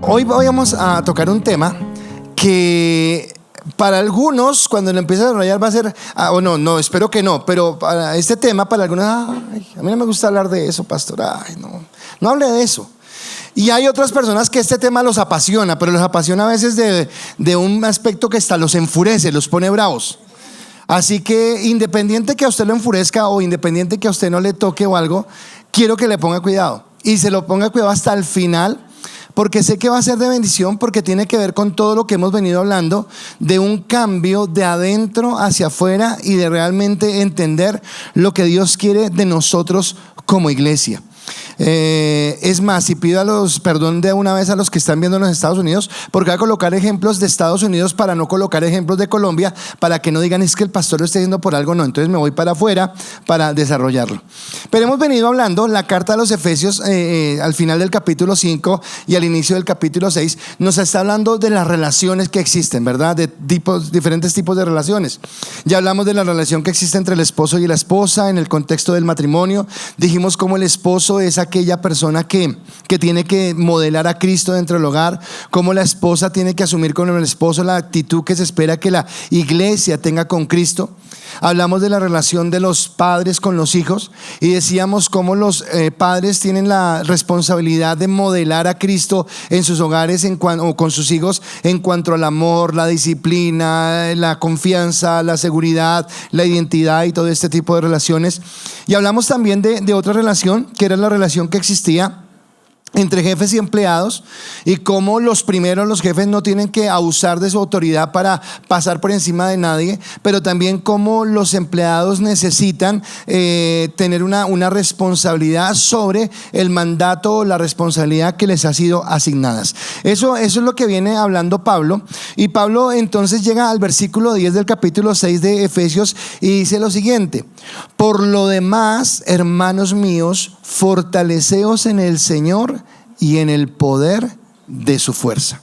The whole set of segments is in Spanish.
Hoy vamos a tocar un tema que para algunos, cuando lo empiece a desarrollar, va a ser, no, espero que no, pero para este tema, para algunos, a mí no me gusta hablar de eso, pastor, no hable de eso. Y hay otras personas que este tema los apasiona, pero los apasiona a veces de un aspecto que hasta los enfurece, los pone bravos. Así que independiente que a usted lo enfurezca o independiente que a usted no le toque o algo, quiero que le ponga cuidado. Y se lo ponga cuidado hasta el final, porque sé que va a ser de bendición, porque tiene que ver con todo lo que hemos venido hablando, de un cambio de adentro hacia afuera y de realmente entender lo que Dios quiere de nosotros como iglesia. Es más, y pido perdón de una vez a los que están viendo en los Estados Unidos, porque voy a colocar ejemplos de Estados Unidos para no colocar ejemplos de Colombia, para que no digan es que el pastor lo está diciendo por algo. No, entonces me voy para afuera para desarrollarlo. Pero hemos venido hablando, la carta a los Efesios al final del capítulo 5 y al inicio del capítulo 6 nos está hablando de las relaciones que existen, ¿verdad? De diferentes tipos de relaciones. Ya hablamos de la relación que existe entre el esposo y la esposa en el contexto del matrimonio. Dijimos cómo el esposo es aquella persona que tiene que modelar a Cristo dentro del hogar, cómo la esposa tiene que asumir con el esposo la actitud que se espera que la iglesia tenga con Cristo. Hablamos de la relación de los padres con los hijos y decíamos cómo los padres tienen la responsabilidad de modelar a Cristo en sus hogares o con sus hijos en cuanto al amor, la disciplina, la confianza, la seguridad, la identidad y todo este tipo de relaciones. Y hablamos también de otra relación, que era la relación que existía entre jefes y empleados, y cómo los jefes no tienen que abusar de su autoridad para pasar por encima de nadie, pero también cómo los empleados necesitan tener una responsabilidad sobre el mandato o la responsabilidad que les ha sido asignadas. Eso es lo que viene hablando Pablo, y Pablo entonces llega al versículo 10 del capítulo 6 de Efesios y dice lo siguiente: por lo demás, hermanos míos, fortaleceos en el Señor y en el poder de su fuerza.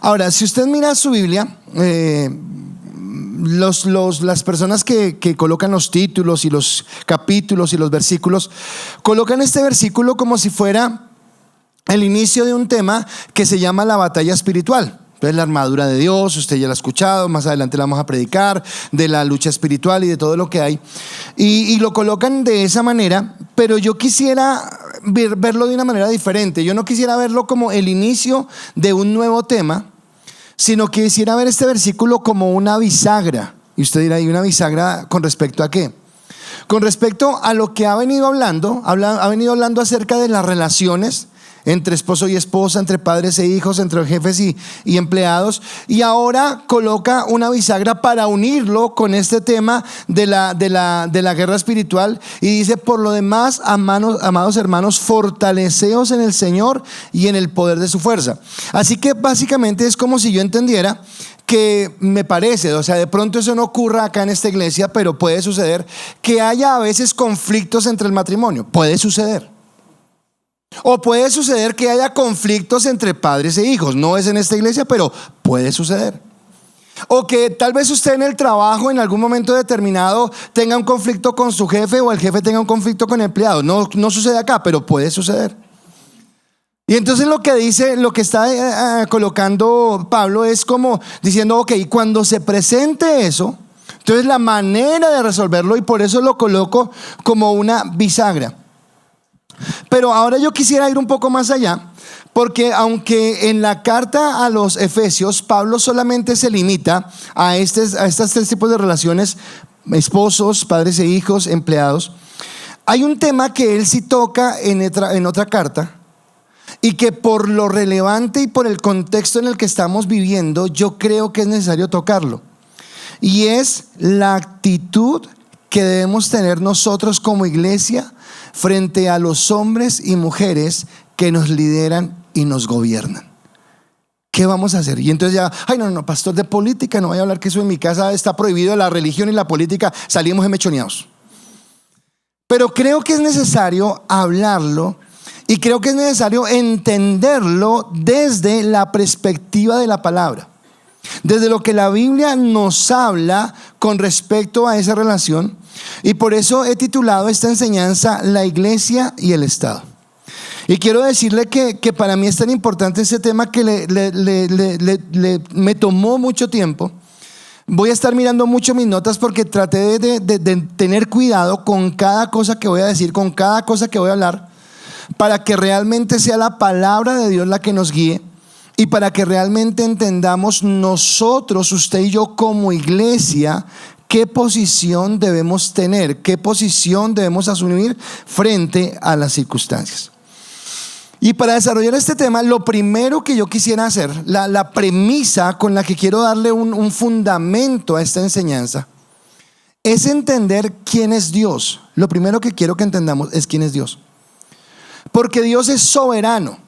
Ahora, si usted mira su Biblia, las personas que colocan los títulos y los capítulos y los versículos, colocan este versículo como si fuera el inicio de un tema que se llama la batalla espiritual. Entonces, la armadura de Dios, usted ya la ha escuchado, más adelante la vamos a predicar, de la lucha espiritual y de todo lo que hay, y lo colocan de esa manera. Pero yo quisiera verlo de una manera diferente. Yo no quisiera verlo como el inicio de un nuevo tema, sino que quisiera ver este versículo como una bisagra. Y usted dirá, ¿y una bisagra con respecto a qué? Con respecto a lo que ha venido hablando acerca de las relaciones entre esposo y esposa, entre padres e hijos, entre jefes y empleados, y ahora coloca una bisagra para unirlo con este tema de la guerra espiritual, y dice: por lo demás, amados hermanos, fortaleceos en el Señor y en el poder de su fuerza. Así que básicamente es como si yo entendiera que me parece, o sea, de pronto eso no ocurra acá en esta iglesia, pero puede suceder que haya a veces conflictos entre el matrimonio. Puede suceder. O puede suceder que haya conflictos entre padres e hijos. No es en esta iglesia, pero puede suceder. O que tal vez usted en el trabajo en algún momento determinado tenga un conflicto con su jefe, o el jefe tenga un conflicto con el empleado. No sucede acá, pero puede suceder. Y entonces lo que está colocando Pablo es como diciendo: ok, cuando se presente eso, entonces la manera de resolverlo, y por eso lo coloco como una bisagra. Pero ahora yo quisiera ir un poco más allá, porque aunque en la carta a los Efesios Pablo solamente se limita a estos tres tipos de relaciones: esposos, padres e hijos, empleados, hay un tema que él sí toca en otra carta, y que por lo relevante y por el contexto en el que estamos viviendo, yo creo que es necesario tocarlo, y es la actitud que debemos tener nosotros como iglesia frente a los hombres y mujeres que nos lideran y nos gobiernan. ¿Qué vamos a hacer? Y entonces ya, no, pastor, de política no voy a hablar, que eso en mi casa está prohibido, la religión y la política, salimos emechoneados. Pero creo que es necesario hablarlo, y creo que es necesario entenderlo desde la perspectiva de la palabra, desde lo que la Biblia nos habla con respecto a esa relación. Y por eso he titulado esta enseñanza: la iglesia y el Estado. Y quiero decirle que para mí es tan importante ese tema que me tomó mucho tiempo. Voy a estar mirando mucho mis notas porque traté de tener cuidado con cada cosa que voy a decir, con cada cosa que voy a hablar, para que realmente sea la palabra de Dios la que nos guíe y para que realmente entendamos nosotros, usted y yo como iglesia, qué posición debemos tener, qué posición debemos asumir frente a las circunstancias. Y para desarrollar este tema, lo primero que yo quisiera hacer, la premisa con la que quiero darle un fundamento a esta enseñanza, es entender quién es Dios. Lo primero que quiero que entendamos es quién es Dios. Porque Dios es soberano.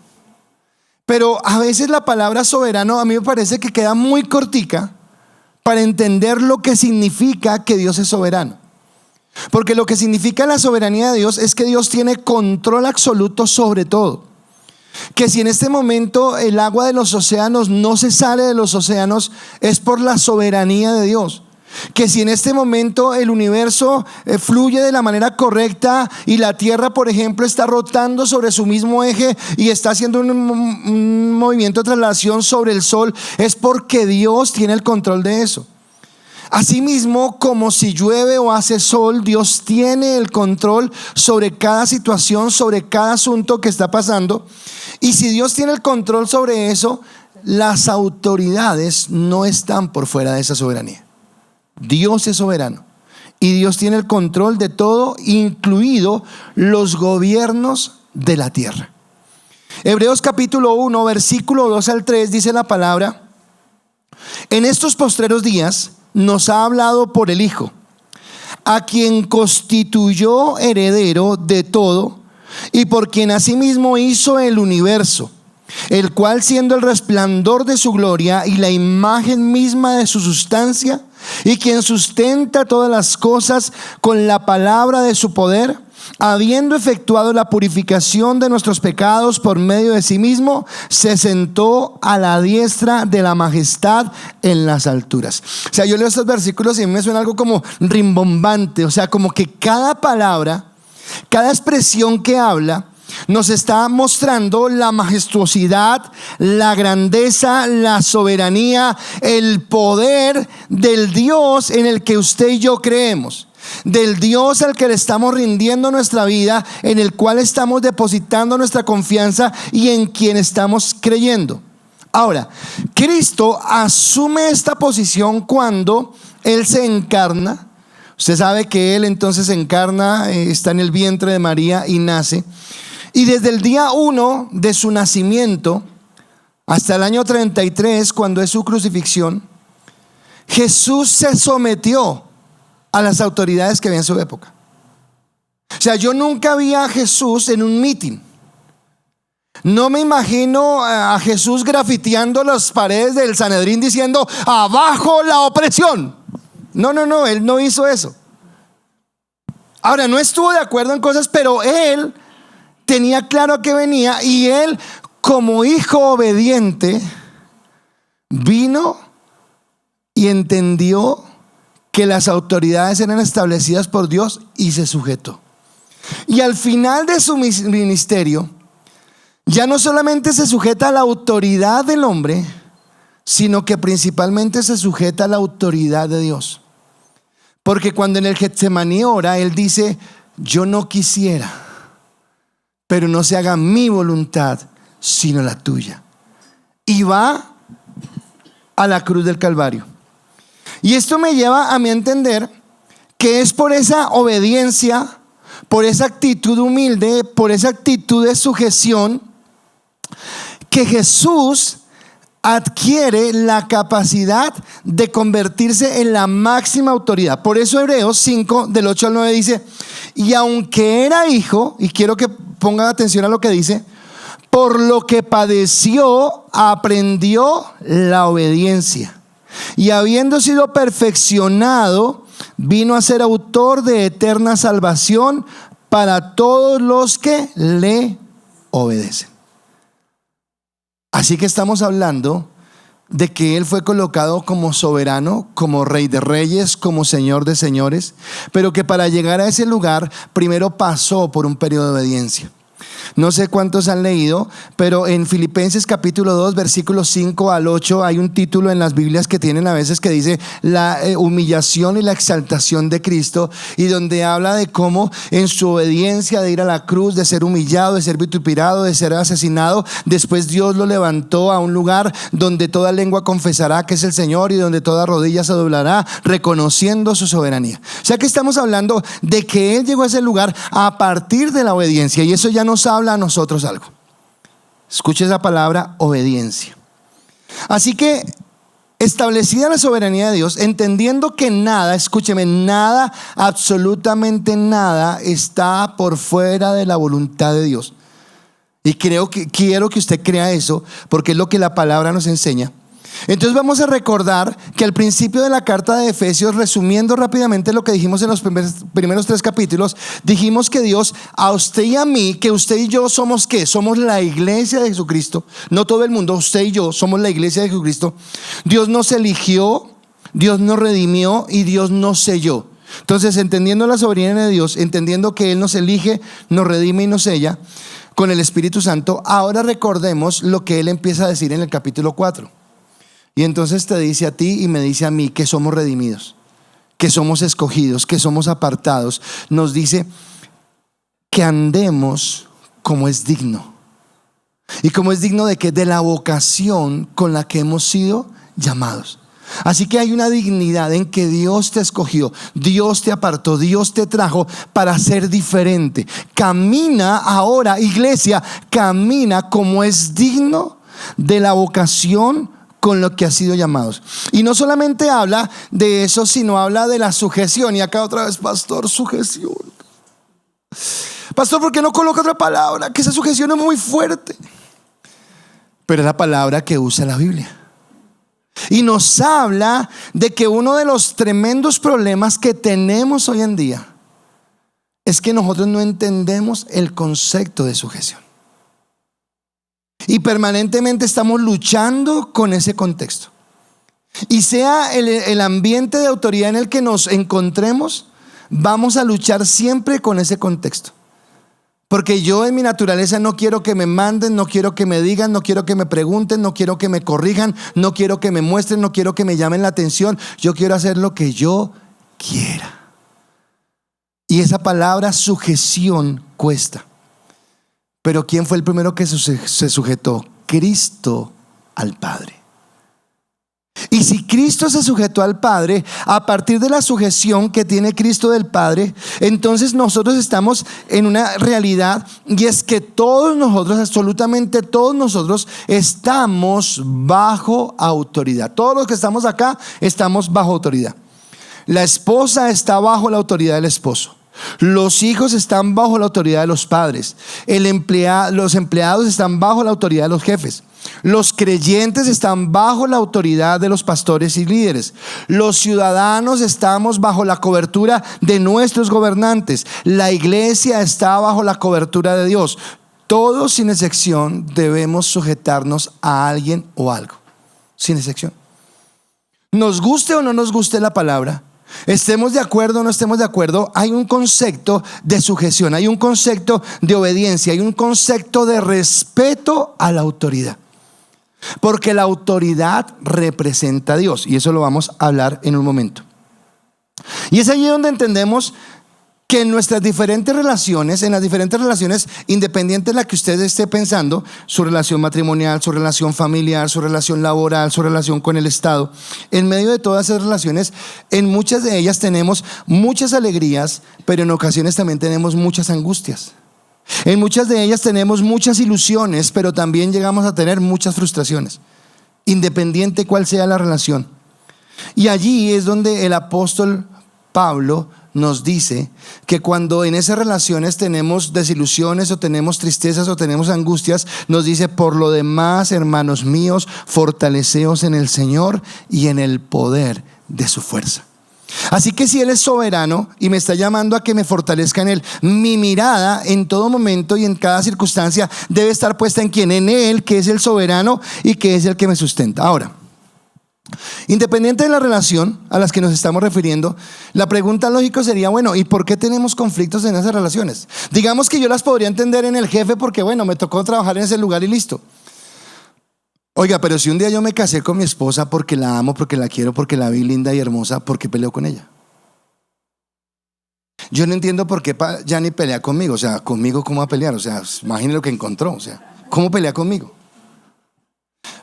Pero a veces la palabra soberano a mí me parece que queda muy cortica para entender lo que significa que Dios es soberano. Porque lo que significa la soberanía de Dios es que Dios tiene control absoluto sobre todo. Que si en este momento el agua de los océanos no se sale de los océanos, es por la soberanía de Dios. Que si en este momento el universo fluye de la manera correcta y la tierra, por ejemplo, está rotando sobre su mismo eje y está haciendo un movimiento de traslación sobre el sol, es porque Dios tiene el control de eso. Asimismo, como si llueve o hace sol, Dios tiene el control sobre cada situación, sobre cada asunto que está pasando. Y si Dios tiene el control sobre eso, las autoridades no están por fuera de esa soberanía. Dios es soberano y Dios tiene el control de todo, incluido los gobiernos de la tierra. Hebreos capítulo 1, versículo 2 al 3 dice la palabra: en estos postreros días nos ha hablado por el Hijo, a quien constituyó heredero de todo y por quien asimismo hizo el universo, el cual, siendo el resplandor de su gloria y la imagen misma de su sustancia, y quien sustenta todas las cosas con la palabra de su poder, habiendo efectuado la purificación de nuestros pecados por medio de sí mismo, se sentó a la diestra de la majestad en las alturas. O sea, yo leo estos versículos y a mí me suena algo como rimbombante. O sea, como que cada palabra, cada expresión que habla, nos está mostrando la majestuosidad, la grandeza, la soberanía, el poder del Dios en el que usted y yo creemos, del Dios al que le estamos rindiendo nuestra vida, en el cual estamos depositando nuestra confianza y en quien estamos creyendo. Ahora, Cristo asume esta posición cuando Él se encarna. Usted sabe que Él entonces se encarna, está en el vientre de María y nace. Y desde el día 1 de su nacimiento hasta el año 33, cuando es su crucifixión, Jesús se sometió a las autoridades que había en su época. O sea, yo nunca vi a Jesús en un mitin. No me imagino a Jesús grafiteando las paredes del Sanedrín diciendo: abajo la opresión. No, Él no hizo eso. Ahora, no estuvo de acuerdo en cosas, pero Él tenía claro a qué venía, y Él, como hijo obediente, vino y entendió que las autoridades eran establecidas por Dios y se sujetó. Y al final de su ministerio, ya no solamente se sujeta a la autoridad del hombre, sino que principalmente se sujeta a la autoridad de Dios. Porque cuando en el Getsemaní ora, Él dice: yo no quisiera, pero no se haga mi voluntad, sino la tuya. Y va a la cruz del Calvario. Y esto me lleva a mí a entender que es por esa obediencia, por esa actitud humilde, por esa actitud de sujeción, que Jesús adquiere la capacidad de convertirse en la máxima autoridad. Por eso Hebreos 5 del 8 al 9 dice: y aunque era hijo, y quiero que pongan atención a lo que dice, por lo que padeció aprendió la obediencia, y habiendo sido perfeccionado, vino a ser autor de eterna salvación para todos los que le obedecen. Así que estamos hablando de que Él fue colocado como soberano, como Rey de Reyes, como Señor de Señores, pero que para llegar a ese lugar primero pasó por un periodo de obediencia. No sé cuántos han leído, pero en Filipenses capítulo 2, versículos 5 al 8, hay un título en las Biblias que tienen a veces que dice la humillación y la exaltación de Cristo, y donde habla de cómo en su obediencia de ir a la cruz, de ser humillado, de ser vituperado, de ser asesinado, después Dios lo levantó a un lugar donde toda lengua confesará que es el Señor y donde toda rodilla se doblará, reconociendo su soberanía. O sea que estamos hablando de que Él llegó a ese lugar a partir de la obediencia, y eso ya nos habla a nosotros algo. Escuche esa palabra, obediencia. Así que, establecida la soberanía de Dios, entendiendo que nada, escúcheme, nada, absolutamente nada está por fuera de la voluntad de Dios. Y quiero que usted crea eso, porque es lo que la palabra nos enseña. Entonces vamos a recordar que al principio de la carta de Efesios, resumiendo rápidamente lo que dijimos en los primeros 3 capítulos, dijimos que Dios, a usted y a mí, que usted y yo somos ¿qué? Somos la iglesia de Jesucristo. No todo el mundo, usted y yo somos la iglesia de Jesucristo. Dios nos eligió, Dios nos redimió y Dios nos selló. Entonces, entendiendo la soberanía de Dios, entendiendo que Él nos elige, nos redime y nos sella con el Espíritu Santo, ahora recordemos lo que Él empieza a decir en el capítulo 4. Y entonces te dice a ti y me dice a mí que somos redimidos, que somos escogidos, que somos apartados. Nos dice que andemos como es digno. ¿Y como es digno de qué? De la vocación con la que hemos sido llamados. Así que hay una dignidad en que Dios te escogió, Dios te apartó, Dios te trajo para ser diferente. Camina ahora, iglesia, camina como es digno de la vocación con lo que ha sido llamados. Y no solamente habla de eso, sino habla de la sujeción. Y acá otra vez, pastor, sujeción. Pastor, ¿por qué no coloca otra palabra? Que esa sujeción es muy fuerte. Pero es la palabra que usa la Biblia. Y nos habla de que uno de los tremendos problemas que tenemos hoy en día es que nosotros no entendemos el concepto de sujeción. Y permanentemente estamos luchando con ese contexto. Y sea el ambiente de autoridad en el que nos encontremos, vamos a luchar siempre con ese contexto. Porque yo en mi naturaleza no quiero que me manden, no quiero que me digan, no quiero que me pregunten, no quiero que me corrijan, no quiero que me muestren, no quiero que me llamen la atención. Yo quiero hacer lo que yo quiera. Y esa palabra sujeción cuesta. Pero ¿quién fue el primero que se sujetó? Cristo al Padre. Y si Cristo se sujetó al Padre, a partir de la sujeción que tiene Cristo del Padre, entonces nosotros estamos en una realidad, y es que todos nosotros, absolutamente todos nosotros, estamos bajo autoridad. Todos los que estamos acá estamos bajo autoridad. La esposa está bajo la autoridad del esposo. Los hijos están bajo la autoridad de los padres. Los empleados están bajo la autoridad de los jefes. Los creyentes están bajo la autoridad de los pastores y líderes. Los ciudadanos estamos bajo la cobertura de nuestros gobernantes. La iglesia está bajo la cobertura de Dios. Todos, sin excepción, debemos sujetarnos a alguien o algo. Sin excepción. Nos guste o no nos guste la palabra, estemos de acuerdo o no estemos de acuerdo, hay un concepto de sujeción, hay un concepto de obediencia, hay un concepto de respeto a la autoridad. Porque la autoridad representa a Dios, y eso lo vamos a hablar en un momento. Y es allí donde entendemos que en nuestras diferentes relaciones, independiente de la que usted esté pensando, su relación matrimonial, su relación familiar, su relación laboral, su relación con el Estado, en medio de todas esas relaciones, en muchas de ellas tenemos muchas alegrías, pero en ocasiones también tenemos muchas angustias. En muchas de ellas tenemos muchas ilusiones, pero también llegamos a tener muchas frustraciones, independiente cuál sea la relación. Y allí es donde el apóstol Pablo nos dice que cuando en esas relaciones tenemos desilusiones o tenemos tristezas o tenemos angustias, nos dice: por lo demás, hermanos míos, fortaleceos en el Señor y en el poder de su fuerza. Así que si Él es soberano y me está llamando a que me fortalezca en Él, mi mirada en todo momento y en cada circunstancia debe estar puesta en quién, en Él, que es el soberano y que es el que me sustenta. Ahora, Independiente de la relación a las que nos estamos refiriendo, la pregunta lógica sería, bueno, ¿y por qué tenemos conflictos en esas relaciones? Digamos que yo las podría entender en el jefe porque, bueno, me tocó trabajar en ese lugar y listo. Oiga, pero si un día yo me casé con mi esposa porque la amo, porque la quiero, porque la vi linda y hermosa, ¿por qué peleo con ella? Yo no entiendo por qué ya ni pelea conmigo. O sea, ¿conmigo cómo va a pelear? O sea, imagine lo que encontró. O sea, ¿cómo pelea conmigo?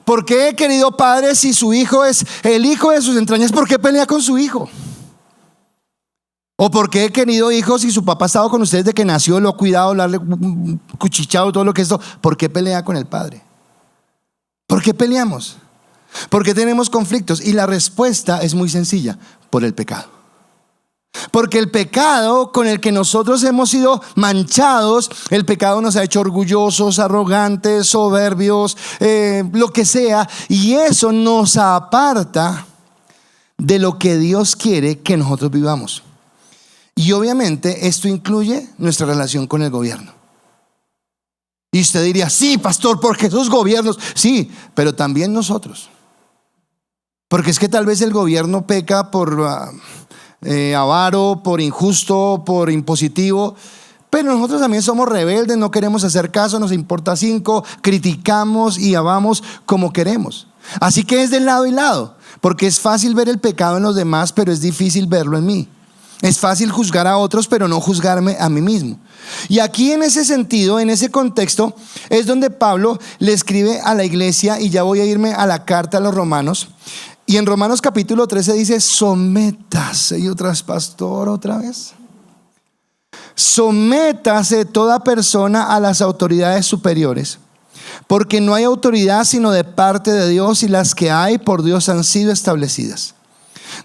¿Por qué, querido padre, si su hijo es el hijo de sus entrañas, por qué pelea con su hijo? ¿O por qué, querido hijo, si su papá ha estado con usted desde que nació, lo ha cuidado, lo ha cuchichado, todo lo que es esto, por qué pelea con el padre? ¿Por qué peleamos? ¿Por qué tenemos conflictos? Y la respuesta es muy sencilla: por el pecado. Porque el pecado con el que nosotros hemos sido manchados, el pecado nos ha hecho orgullosos, arrogantes, soberbios, lo que sea, y eso nos aparta de lo que Dios quiere que nosotros vivamos. Y obviamente esto incluye nuestra relación con el gobierno. Y usted diría, sí, pastor, porque esos gobiernos, sí, pero también nosotros. Porque es que tal vez el gobierno peca por avaro, por injusto, por impositivo, pero nosotros también somos rebeldes, no queremos hacer caso, nos importa cinco, criticamos y amamos como queremos. Así que es de lado y lado, porque es fácil ver el pecado en los demás, pero es difícil verlo en mí. Es fácil juzgar a otros, pero no juzgarme a mí mismo. Y aquí, en ese sentido, en ese contexto, es donde Pablo le escribe a la iglesia, y ya voy a irme a la carta a los Romanos. Y en Romanos capítulo 13 dice: sométase. Y otras, pastor, otra vez. Sométase toda persona a las autoridades superiores, porque no hay autoridad sino de parte de Dios, y las que hay por Dios han sido establecidas.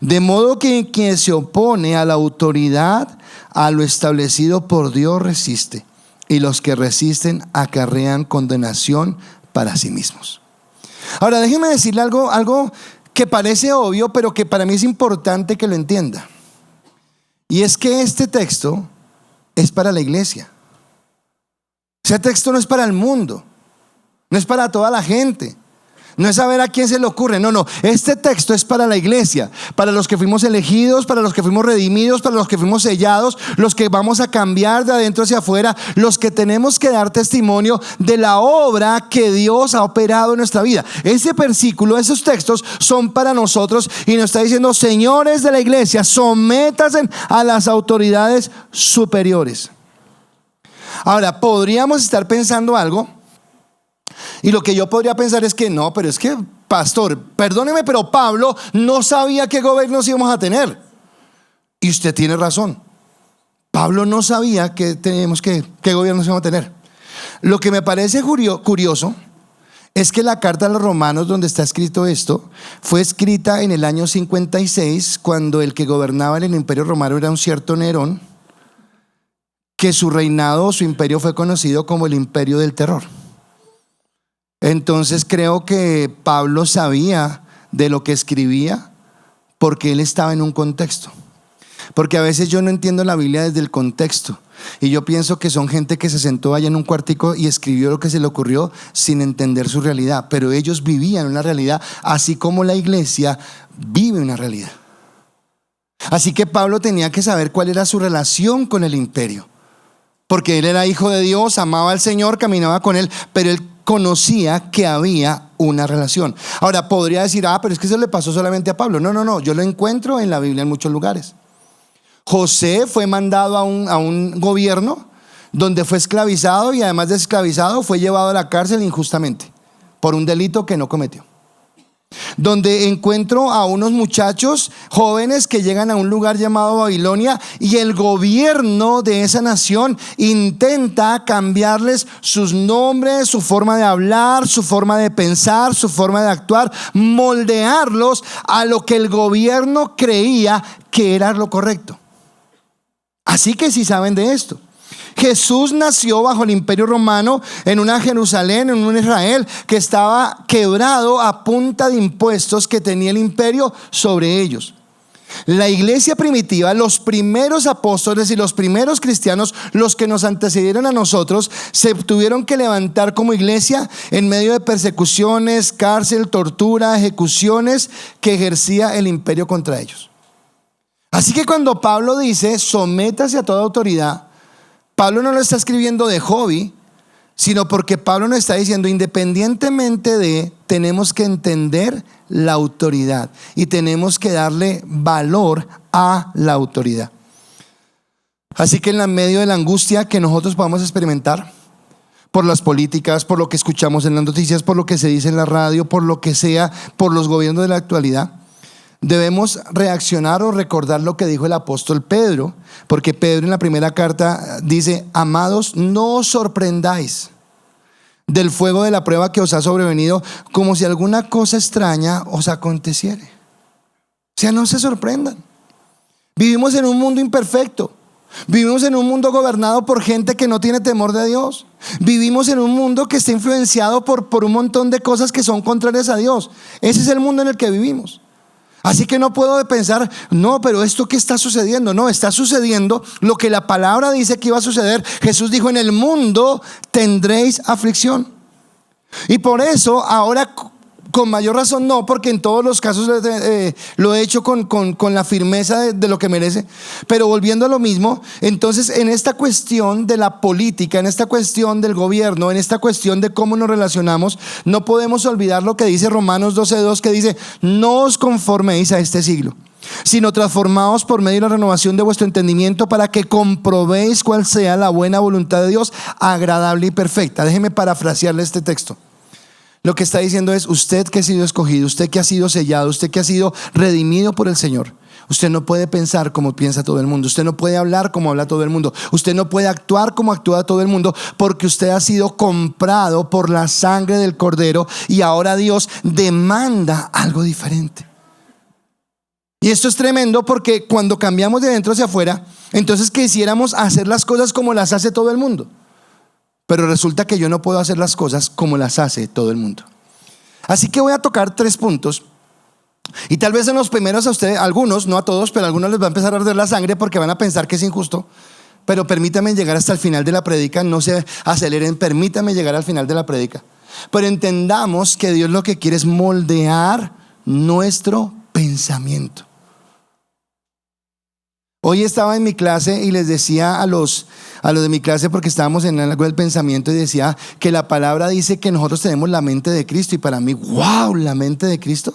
De modo que quien se opone a la autoridad, a lo establecido por Dios, resiste, y los que resisten acarrean condenación para sí mismos. Ahora, déjeme decirle algo que parece obvio, pero que para mí es importante que lo entienda. Y es que este texto es para la iglesia. Ese texto no es para el mundo, no es para toda la gente, no es a ver a quién se le ocurre. No, este texto es para la iglesia, para los que fuimos elegidos, para los que fuimos redimidos, para los que fuimos sellados, los que vamos a cambiar de adentro hacia afuera, los que tenemos que dar testimonio de la obra que Dios ha operado en nuestra vida. Ese versículo, esos textos son para nosotros, y nos está diciendo: señores de la iglesia, sométanse a las autoridades superiores. Ahora, podríamos estar pensando algo, y lo que yo podría pensar es que no, pero es que, pastor, perdóneme, pero Pablo no sabía qué gobiernos íbamos a tener. Y usted tiene razón. Pablo no sabía qué gobiernos íbamos a tener. Lo que me parece curioso es que la carta a los Romanos, donde está escrito esto, fue escrita en el año 56, cuando el que gobernaba en el imperio romano era un cierto Nerón, que su reinado, su imperio, fue conocido como el imperio del terror. Entonces creo que Pablo sabía de lo que escribía, porque él estaba en un contexto. Porque a veces yo no entiendo la Biblia desde el contexto, y yo pienso que son gente que se sentó allá en un cuartico y escribió lo que se le ocurrió sin entender su realidad. Pero ellos vivían una realidad, así como la iglesia vive una realidad. Así que Pablo tenía que saber cuál era su relación con el imperio, porque él era hijo de Dios, amaba al Señor, caminaba con él, pero él conocía que había una relación. Ahora, podría decir: pero es que eso le pasó solamente a Pablo. No, yo lo encuentro en la Biblia en muchos lugares. José fue mandado a un gobierno donde fue esclavizado, y además de esclavizado fue llevado a la cárcel injustamente por un delito que no cometió. Donde encuentro a unos muchachos jóvenes que llegan a un lugar llamado Babilonia, y el gobierno de esa nación intenta cambiarles sus nombres, su forma de hablar, su forma de pensar, su forma de actuar, moldearlos a lo que el gobierno creía que era lo correcto. Así que sí saben de esto. Jesús nació bajo el imperio romano, en una Jerusalén, en un Israel que estaba quebrado a punta de impuestos que tenía el imperio sobre ellos. La iglesia primitiva, los primeros apóstoles y los primeros cristianos, los que nos antecedieron a nosotros, se tuvieron que levantar como iglesia en medio de persecuciones, cárcel, tortura, ejecuciones que ejercía el imperio contra ellos. Así que cuando Pablo dice sométase a toda autoridad, Pablo no lo está escribiendo de hobby, sino porque Pablo nos está diciendo, independientemente de, tenemos que entender la autoridad y tenemos que darle valor a la autoridad. Así que en medio de la angustia que nosotros podamos experimentar por las políticas, por lo que escuchamos en las noticias, por lo que se dice en la radio, por lo que sea, por los gobiernos de la actualidad, debemos reaccionar o recordar lo que dijo el apóstol Pedro, porque Pedro en la primera carta dice: amados, no os sorprendáis del fuego de la prueba que os ha sobrevenido, como si alguna cosa extraña os aconteciere. O sea, no se sorprendan. Vivimos en un mundo imperfecto. Vivimos en un mundo gobernado por gente que no tiene temor de Dios. Vivimos en un mundo que está influenciado por un montón de cosas que son contrarias a Dios. Ese es el mundo en el que vivimos. Así que no puedo pensar, no, pero esto ¿qué está sucediendo? No, está sucediendo lo que la palabra dice que iba a suceder. Jesús dijo: en el mundo tendréis aflicción. Y por eso ahora con mayor razón no, porque en todos los casos lo he hecho con la firmeza de lo que merece. Pero volviendo a lo mismo, entonces en esta cuestión de la política, en esta cuestión del gobierno, en esta cuestión de cómo nos relacionamos, no podemos olvidar lo que dice Romanos 12:2, que dice: no os conforméis a este siglo, sino transformaos por medio de la renovación de vuestro entendimiento, para que comprobéis cuál sea la buena voluntad de Dios, agradable y perfecta. Déjeme parafrasearle este texto. Lo que está diciendo es: usted que ha sido escogido, usted que ha sido sellado, usted que ha sido redimido por el Señor, usted no puede pensar como piensa todo el mundo, usted no puede hablar como habla todo el mundo, usted no puede actuar como actúa todo el mundo, porque usted ha sido comprado por la sangre del Cordero, y ahora Dios demanda algo diferente. Y esto es tremendo, porque cuando cambiamos de dentro hacia afuera, entonces quisiéramos hacer las cosas como las hace todo el mundo. Pero resulta que yo no puedo hacer las cosas como las hace todo el mundo. Así que voy a tocar 3 puntos. Y tal vez en los primeros a ustedes, algunos, no a todos, pero a algunos les va a empezar a arder la sangre porque van a pensar que es injusto. Pero permítanme llegar hasta el final de la prédica. No se aceleren, permítanme llegar al final de la prédica. Pero entendamos que Dios lo que quiere es moldear nuestro pensamiento. Hoy estaba en mi clase y les decía a los de mi clase, porque estábamos en algo del pensamiento, y decía que la palabra dice que nosotros tenemos la mente de Cristo. Y para mí, wow, la mente de Cristo.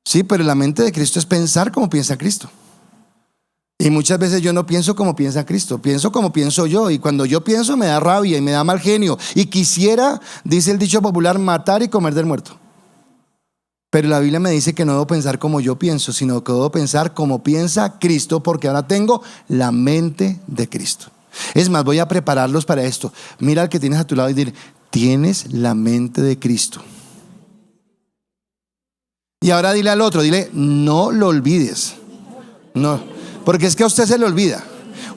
Sí, pero la mente de Cristo es pensar como piensa Cristo. Y muchas veces yo no pienso como piensa Cristo, pienso como pienso yo. Y cuando yo pienso me da rabia y me da mal genio. Y quisiera, dice el dicho popular, matar y comer del muerto. Pero la Biblia me dice que no debo pensar como yo pienso, sino que debo pensar como piensa Cristo, porque ahora tengo la mente de Cristo. Es más, voy a prepararlos para esto. Mira al que tienes a tu lado y dile: tienes la mente de Cristo. Y ahora dile al otro, dile: no lo olvides. No, porque es que a usted se le olvida.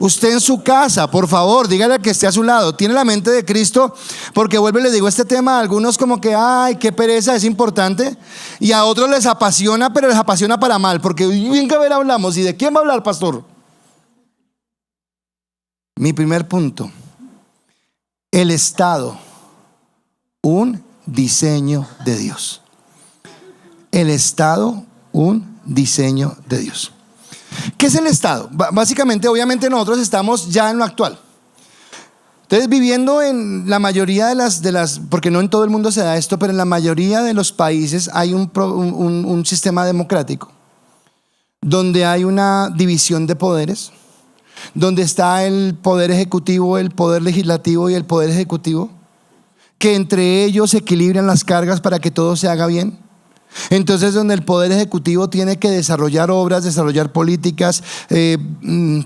Usted en su casa, por favor, dígale al que esté a su lado: tiene la mente de Cristo. Porque vuelvo y les digo, este tema a algunos como que ay, qué pereza, es importante. Y a otros les apasiona, pero les apasiona para mal. Porque bien que ver hablamos. ¿Y de quién va a hablar, pastor? Mi primer punto: el Estado, un diseño de Dios. El Estado, un diseño de Dios. ¿Qué es el Estado? Básicamente, obviamente nosotros estamos ya en lo actual. Entonces, viviendo en la mayoría de las, porque no en todo el mundo se da esto, pero en la mayoría de los países hay un sistema democrático, donde hay una división de poderes, donde está el poder ejecutivo, el poder legislativo y el poder ejecutivo, que entre ellos equilibran las cargas para que todo se haga bien. Entonces, donde el poder ejecutivo tiene que desarrollar obras, desarrollar políticas,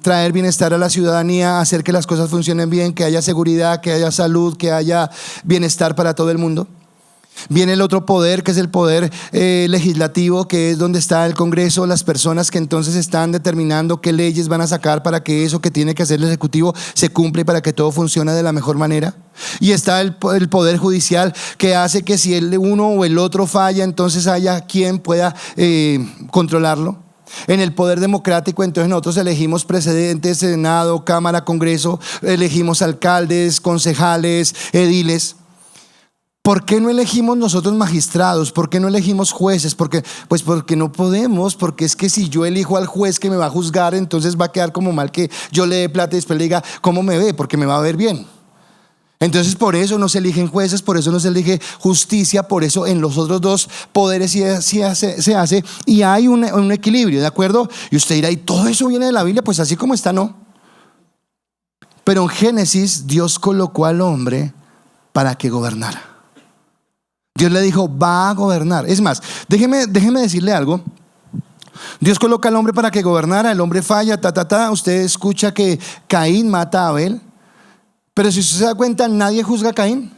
traer bienestar a la ciudadanía, hacer que las cosas funcionen bien, que haya seguridad, que haya salud, que haya bienestar para todo el mundo. Viene el otro poder, que es el poder legislativo, que es donde está el Congreso, las personas que entonces están determinando qué leyes van a sacar para que eso que tiene que hacer el Ejecutivo se cumpla y para que todo funcione de la mejor manera. Y está el poder judicial, que hace que si el uno o el otro falla, entonces haya quien pueda controlarlo. En el poder democrático, entonces nosotros elegimos presidente, senado, cámara, congreso, elegimos alcaldes, concejales, ediles. ¿Por qué no elegimos nosotros magistrados? ¿Por qué no elegimos jueces? Porque no podemos, porque es que si yo elijo al juez que me va a juzgar, entonces va a quedar como mal que yo le dé plata y después le diga ¿cómo me ve? Porque me va a ver bien. Entonces por eso no se eligen jueces, por eso no se elige justicia, por eso en los otros dos poderes se hace y hay un equilibrio, ¿de acuerdo? Y usted dirá, ¿y todo eso viene de la Biblia? Pues así como está, no. Pero en Génesis Dios colocó al hombre para que gobernara. Dios le dijo, va a gobernar. Es más, déjeme decirle algo. Dios coloca al hombre para que gobernara, el hombre falla, Usted escucha que Caín mata a Abel. Pero si usted se da cuenta, nadie juzga a Caín.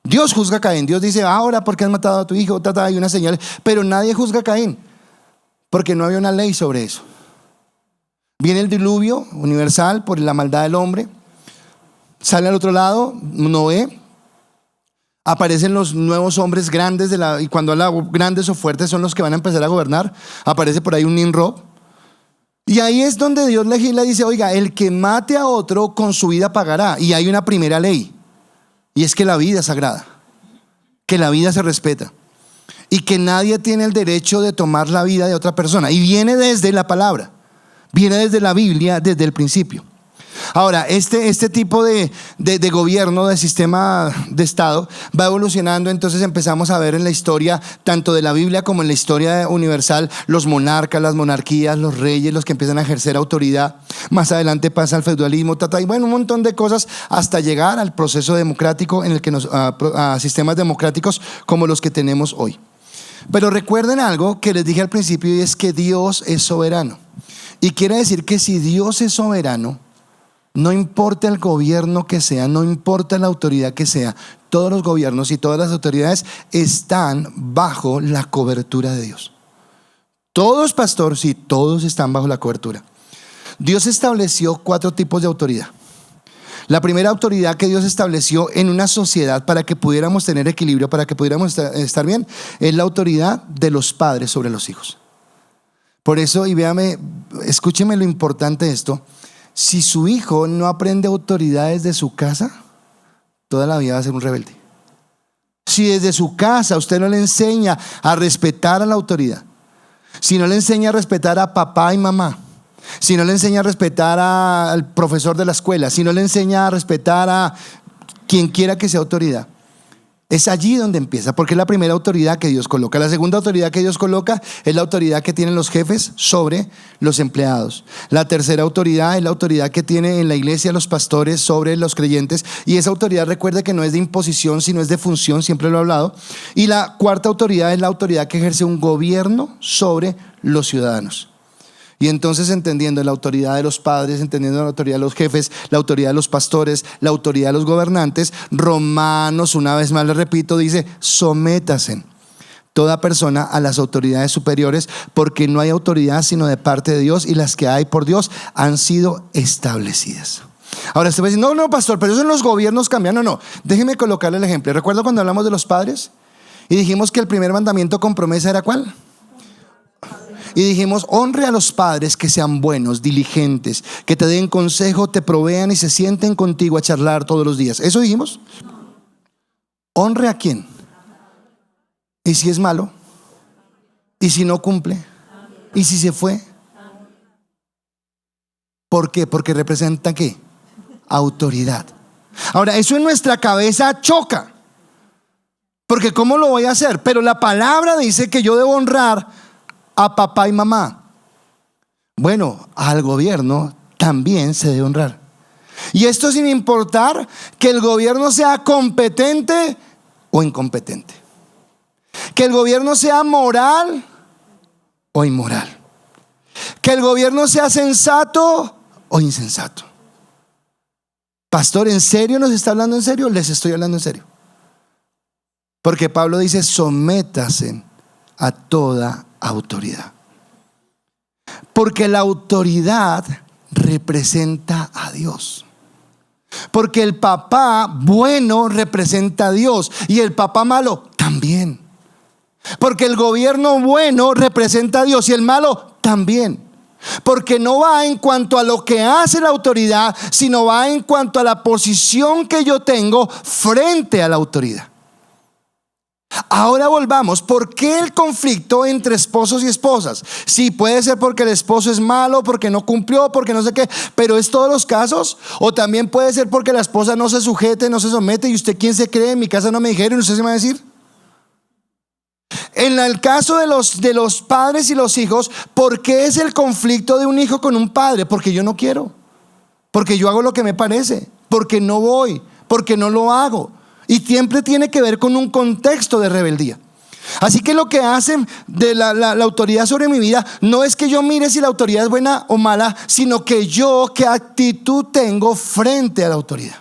Dios juzga a Caín. Dios dice, ahora ¿por qué has matado a tu hijo? Hay una señal. Pero nadie juzga a Caín, porque no había una ley sobre eso. Viene el diluvio universal por la maldad del hombre. Sale al otro lado Noé. Aparecen los nuevos hombres grandes y cuando habla grandes o fuertes son los que van a empezar a gobernar. Aparece por ahí un Nimrod. Y ahí es donde Dios legisla y dice, oiga, el que mate a otro con su vida pagará. Y hay una primera ley, y es que la vida es sagrada, que la vida se respeta y que nadie tiene el derecho de tomar la vida de otra persona. Y viene desde la palabra, viene desde la Biblia, desde el principio. Ahora, este tipo de gobierno, de sistema de Estado va evolucionando. Entonces empezamos a ver en la historia, tanto de la Biblia como en la historia universal, los monarcas, las monarquías, los reyes, los que empiezan a ejercer autoridad. Más adelante pasa al feudalismo, y bueno, un montón de cosas hasta llegar al proceso democrático en el que a sistemas democráticos como los que tenemos hoy. Pero recuerden algo que les dije al principio, y es que Dios es soberano. Y quiere decir que si Dios es soberano, no importa el gobierno que sea, no importa la autoridad que sea, todos los gobiernos y todas las autoridades están bajo la cobertura de Dios. Todos, pastor, sí, todos están bajo la cobertura. Dios estableció 4 tipos de autoridad. La primera autoridad que Dios estableció en una sociedad para que pudiéramos tener equilibrio, para que pudiéramos estar bien, es la autoridad de los padres sobre los hijos. Por eso, y véame, escúcheme lo importante de esto. Si su hijo no aprende autoridades de su casa, toda la vida va a ser un rebelde. Si desde su casa usted no le enseña a respetar a la autoridad, si no le enseña a respetar a papá y mamá, si no le enseña a respetar al profesor de la escuela, si no le enseña a respetar a quien quiera que sea autoridad, es allí donde empieza, porque es la primera autoridad que Dios coloca. La segunda autoridad que Dios coloca es la autoridad que tienen los jefes sobre los empleados. La tercera autoridad es la autoridad que tiene en la iglesia los pastores sobre los creyentes. Y esa autoridad, recuerde que no es de imposición, sino es de función, siempre lo he hablado. Y la cuarta autoridad es la autoridad que ejerce un gobierno sobre los ciudadanos. Y entonces, entendiendo la autoridad de los padres, entendiendo la autoridad de los jefes, la autoridad de los pastores, la autoridad de los gobernantes, Romanos, una vez más le repito, dice: sométase toda persona a las autoridades superiores, porque no hay autoridad sino de parte de Dios, y las que hay por Dios han sido establecidas. Ahora usted va a decir: no, pastor, pero eso en los gobiernos cambian. No, déjeme colocarle el ejemplo. ¿Recuerda cuando hablamos de los padres? Y dijimos que el primer mandamiento con promesa era ¿cuál? Y dijimos: honre a los padres, que sean buenos, diligentes, que te den consejo, te provean y se sienten contigo a charlar todos los días. ¿Eso dijimos? ¿Honre a quién? ¿Y si es malo? ¿Y si no cumple? ¿Y si se fue? ¿Por qué? Porque representa ¿qué? Autoridad. Ahora, eso en nuestra cabeza choca, porque ¿cómo lo voy a hacer? Pero la palabra dice que yo debo honrar a papá y mamá. Bueno, al gobierno también se debe honrar. Y esto sin importar que el gobierno sea competente o incompetente, que el gobierno sea moral o inmoral, que el gobierno sea sensato o insensato. Pastor, ¿en serio nos está hablando en serio? Les estoy hablando en serio. Porque Pablo dice: sométase a toda autoridad. Porque la autoridad representa a Dios. Porque el papá bueno representa a Dios, y el papá malo también. Porque el gobierno bueno representa a Dios y el malo también. Porque no va en cuanto a lo que hace la autoridad, sino va en cuanto a la posición que yo tengo frente a la autoridad. Ahora volvamos, ¿por qué el conflicto entre esposos y esposas? Sí, puede ser porque el esposo es malo, porque no cumplió, porque no sé qué, pero ¿es todos los casos? O también puede ser porque la esposa no se sujete, no se somete, y usted, ¿quién se cree? En mi casa no me dijeron, ¿usted se me va a decir? En el caso de los padres y los hijos, ¿por qué es el conflicto de un hijo con un padre? Porque yo no quiero, porque yo hago lo que me parece, porque no voy, porque no lo hago. Y siempre tiene que ver con un contexto de rebeldía. Así que lo que hacen de la autoridad sobre mi vida no es que yo mire si la autoridad es buena o mala, sino que yo qué actitud tengo frente a la autoridad.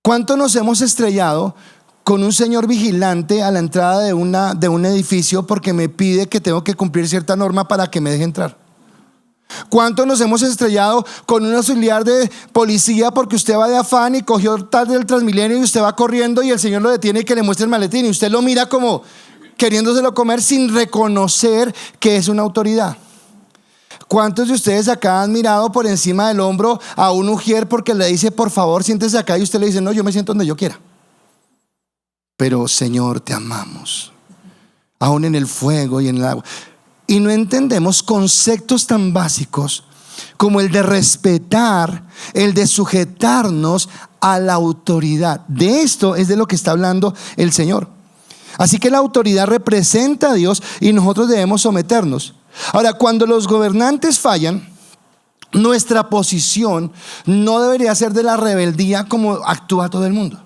¿Cuánto nos hemos estrellado con un señor vigilante a la entrada de un edificio porque me pide que tengo que cumplir cierta norma para que me deje entrar? ¿Cuánto nos hemos estrellado con un auxiliar de policía porque usted va de afán y cogió tarde el Transmilenio y usted va corriendo y el señor lo detiene y que le muestre el maletín y usted lo mira como queriéndoselo comer sin reconocer que es una autoridad? ¿Cuántos de ustedes acá han mirado por encima del hombro a un ujier porque le dice por favor siéntese acá y usted le dice no, yo me siento donde yo quiera? Pero Señor, te amamos, aún en el fuego y en el agua. Y no entendemos conceptos tan básicos como el de respetar, el de sujetarnos a la autoridad. De esto es de lo que está hablando el Señor. Así que la autoridad representa a Dios y nosotros debemos someternos. Ahora, cuando los gobernantes fallan, nuestra posición no debería ser de la rebeldía como actúa todo el mundo.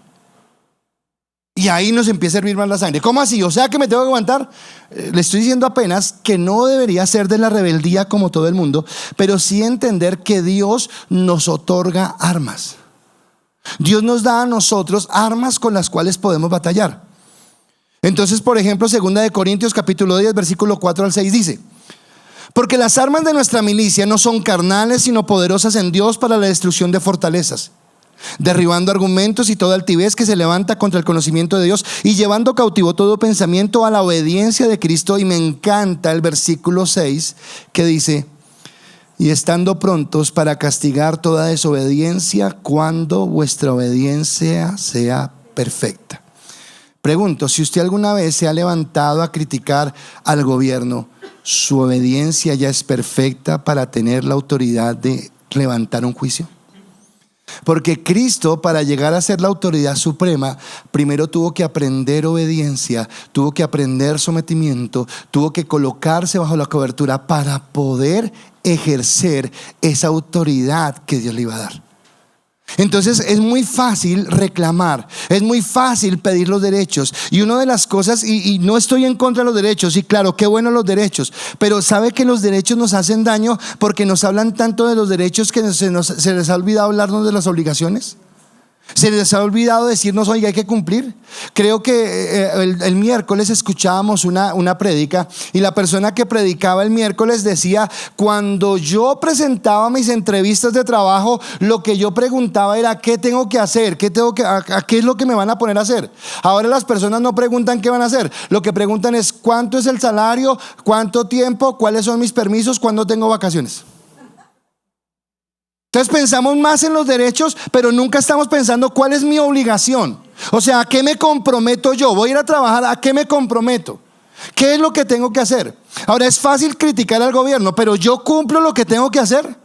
Y ahí nos empieza a hervir más la sangre. ¿Cómo así? O sea que me tengo que aguantar. Le estoy diciendo apenas que no debería ser de la rebeldía como todo el mundo, pero sí entender que Dios nos otorga armas. Dios nos da a nosotros armas con las cuales podemos batallar. Entonces, por ejemplo, 2 Corintios capítulo 10 versículo 4 al 6 dice: porque las armas de nuestra milicia no son carnales, sino poderosas en Dios para la destrucción de fortalezas, derribando argumentos y toda altivez que se levanta contra el conocimiento de Dios y llevando cautivo todo pensamiento a la obediencia de Cristo. Y me encanta el versículo 6 que dice: y estando prontos para castigar toda desobediencia cuando vuestra obediencia sea perfecta. Pregunto, si usted alguna vez se ha levantado a criticar al gobierno, ¿su obediencia ya es perfecta para tener la autoridad de levantar un juicio? Porque Cristo, para llegar a ser la autoridad suprema, primero tuvo que aprender obediencia, tuvo que aprender sometimiento, tuvo que colocarse bajo la cobertura para poder ejercer esa autoridad que Dios le iba a dar. Entonces es muy fácil reclamar, es muy fácil pedir los derechos. Y una de las cosas, y no estoy en contra de los derechos, y claro, qué bueno los derechos, pero ¿sabe que los derechos nos hacen daño porque nos hablan tanto de los derechos que se les ha olvidado hablarnos de las obligaciones? ¿Se les ha olvidado decirnos, oiga, hay que cumplir? Creo que el miércoles escuchábamos una prédica y la persona que predicaba el miércoles decía: cuando yo presentaba mis entrevistas de trabajo, lo que yo preguntaba era ¿qué tengo que hacer? ¿Qué es lo que me van a poner a hacer? Ahora las personas no preguntan qué van a hacer, lo que preguntan es ¿cuánto es el salario? ¿Cuánto tiempo? ¿Cuáles son mis permisos? ¿Cuándo tengo vacaciones? Entonces pensamos más en los derechos, pero nunca estamos pensando cuál es mi obligación. O sea, ¿a qué me comprometo yo? Voy a ir a trabajar, ¿a qué me comprometo? ¿Qué es lo que tengo que hacer? Ahora, es fácil criticar al gobierno, pero yo cumplo lo que tengo que hacer.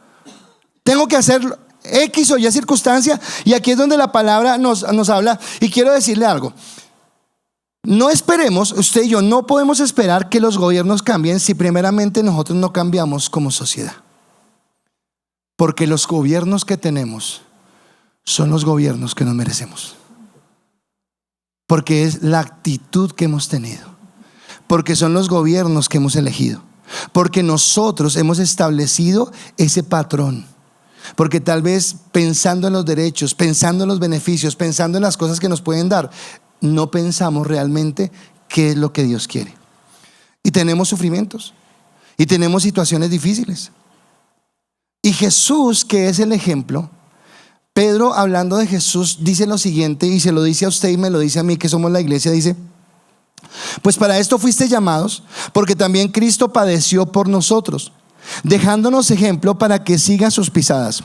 Tengo que hacer X o Y circunstancia, y aquí es donde la palabra nos habla. Y quiero decirle algo: no esperemos, usted y yo no podemos esperar que los gobiernos cambien si primeramente nosotros no cambiamos como sociedad. Porque los gobiernos que tenemos son los gobiernos que nos merecemos. Porque es la actitud que hemos tenido. Porque son los gobiernos que hemos elegido. Porque nosotros hemos establecido ese patrón. Porque tal vez pensando en los derechos, pensando en los beneficios, pensando en las cosas que nos pueden dar, no pensamos realmente qué es lo que Dios quiere. Y tenemos sufrimientos. Y tenemos situaciones difíciles. Y Jesús, que es el ejemplo, Pedro, hablando de Jesús, dice lo siguiente, y se lo dice a usted y me lo dice a mí, que somos la iglesia, dice: Pues para esto fuiste llamados, porque también Cristo padeció por nosotros, dejándonos ejemplo para que siga sus pisadas,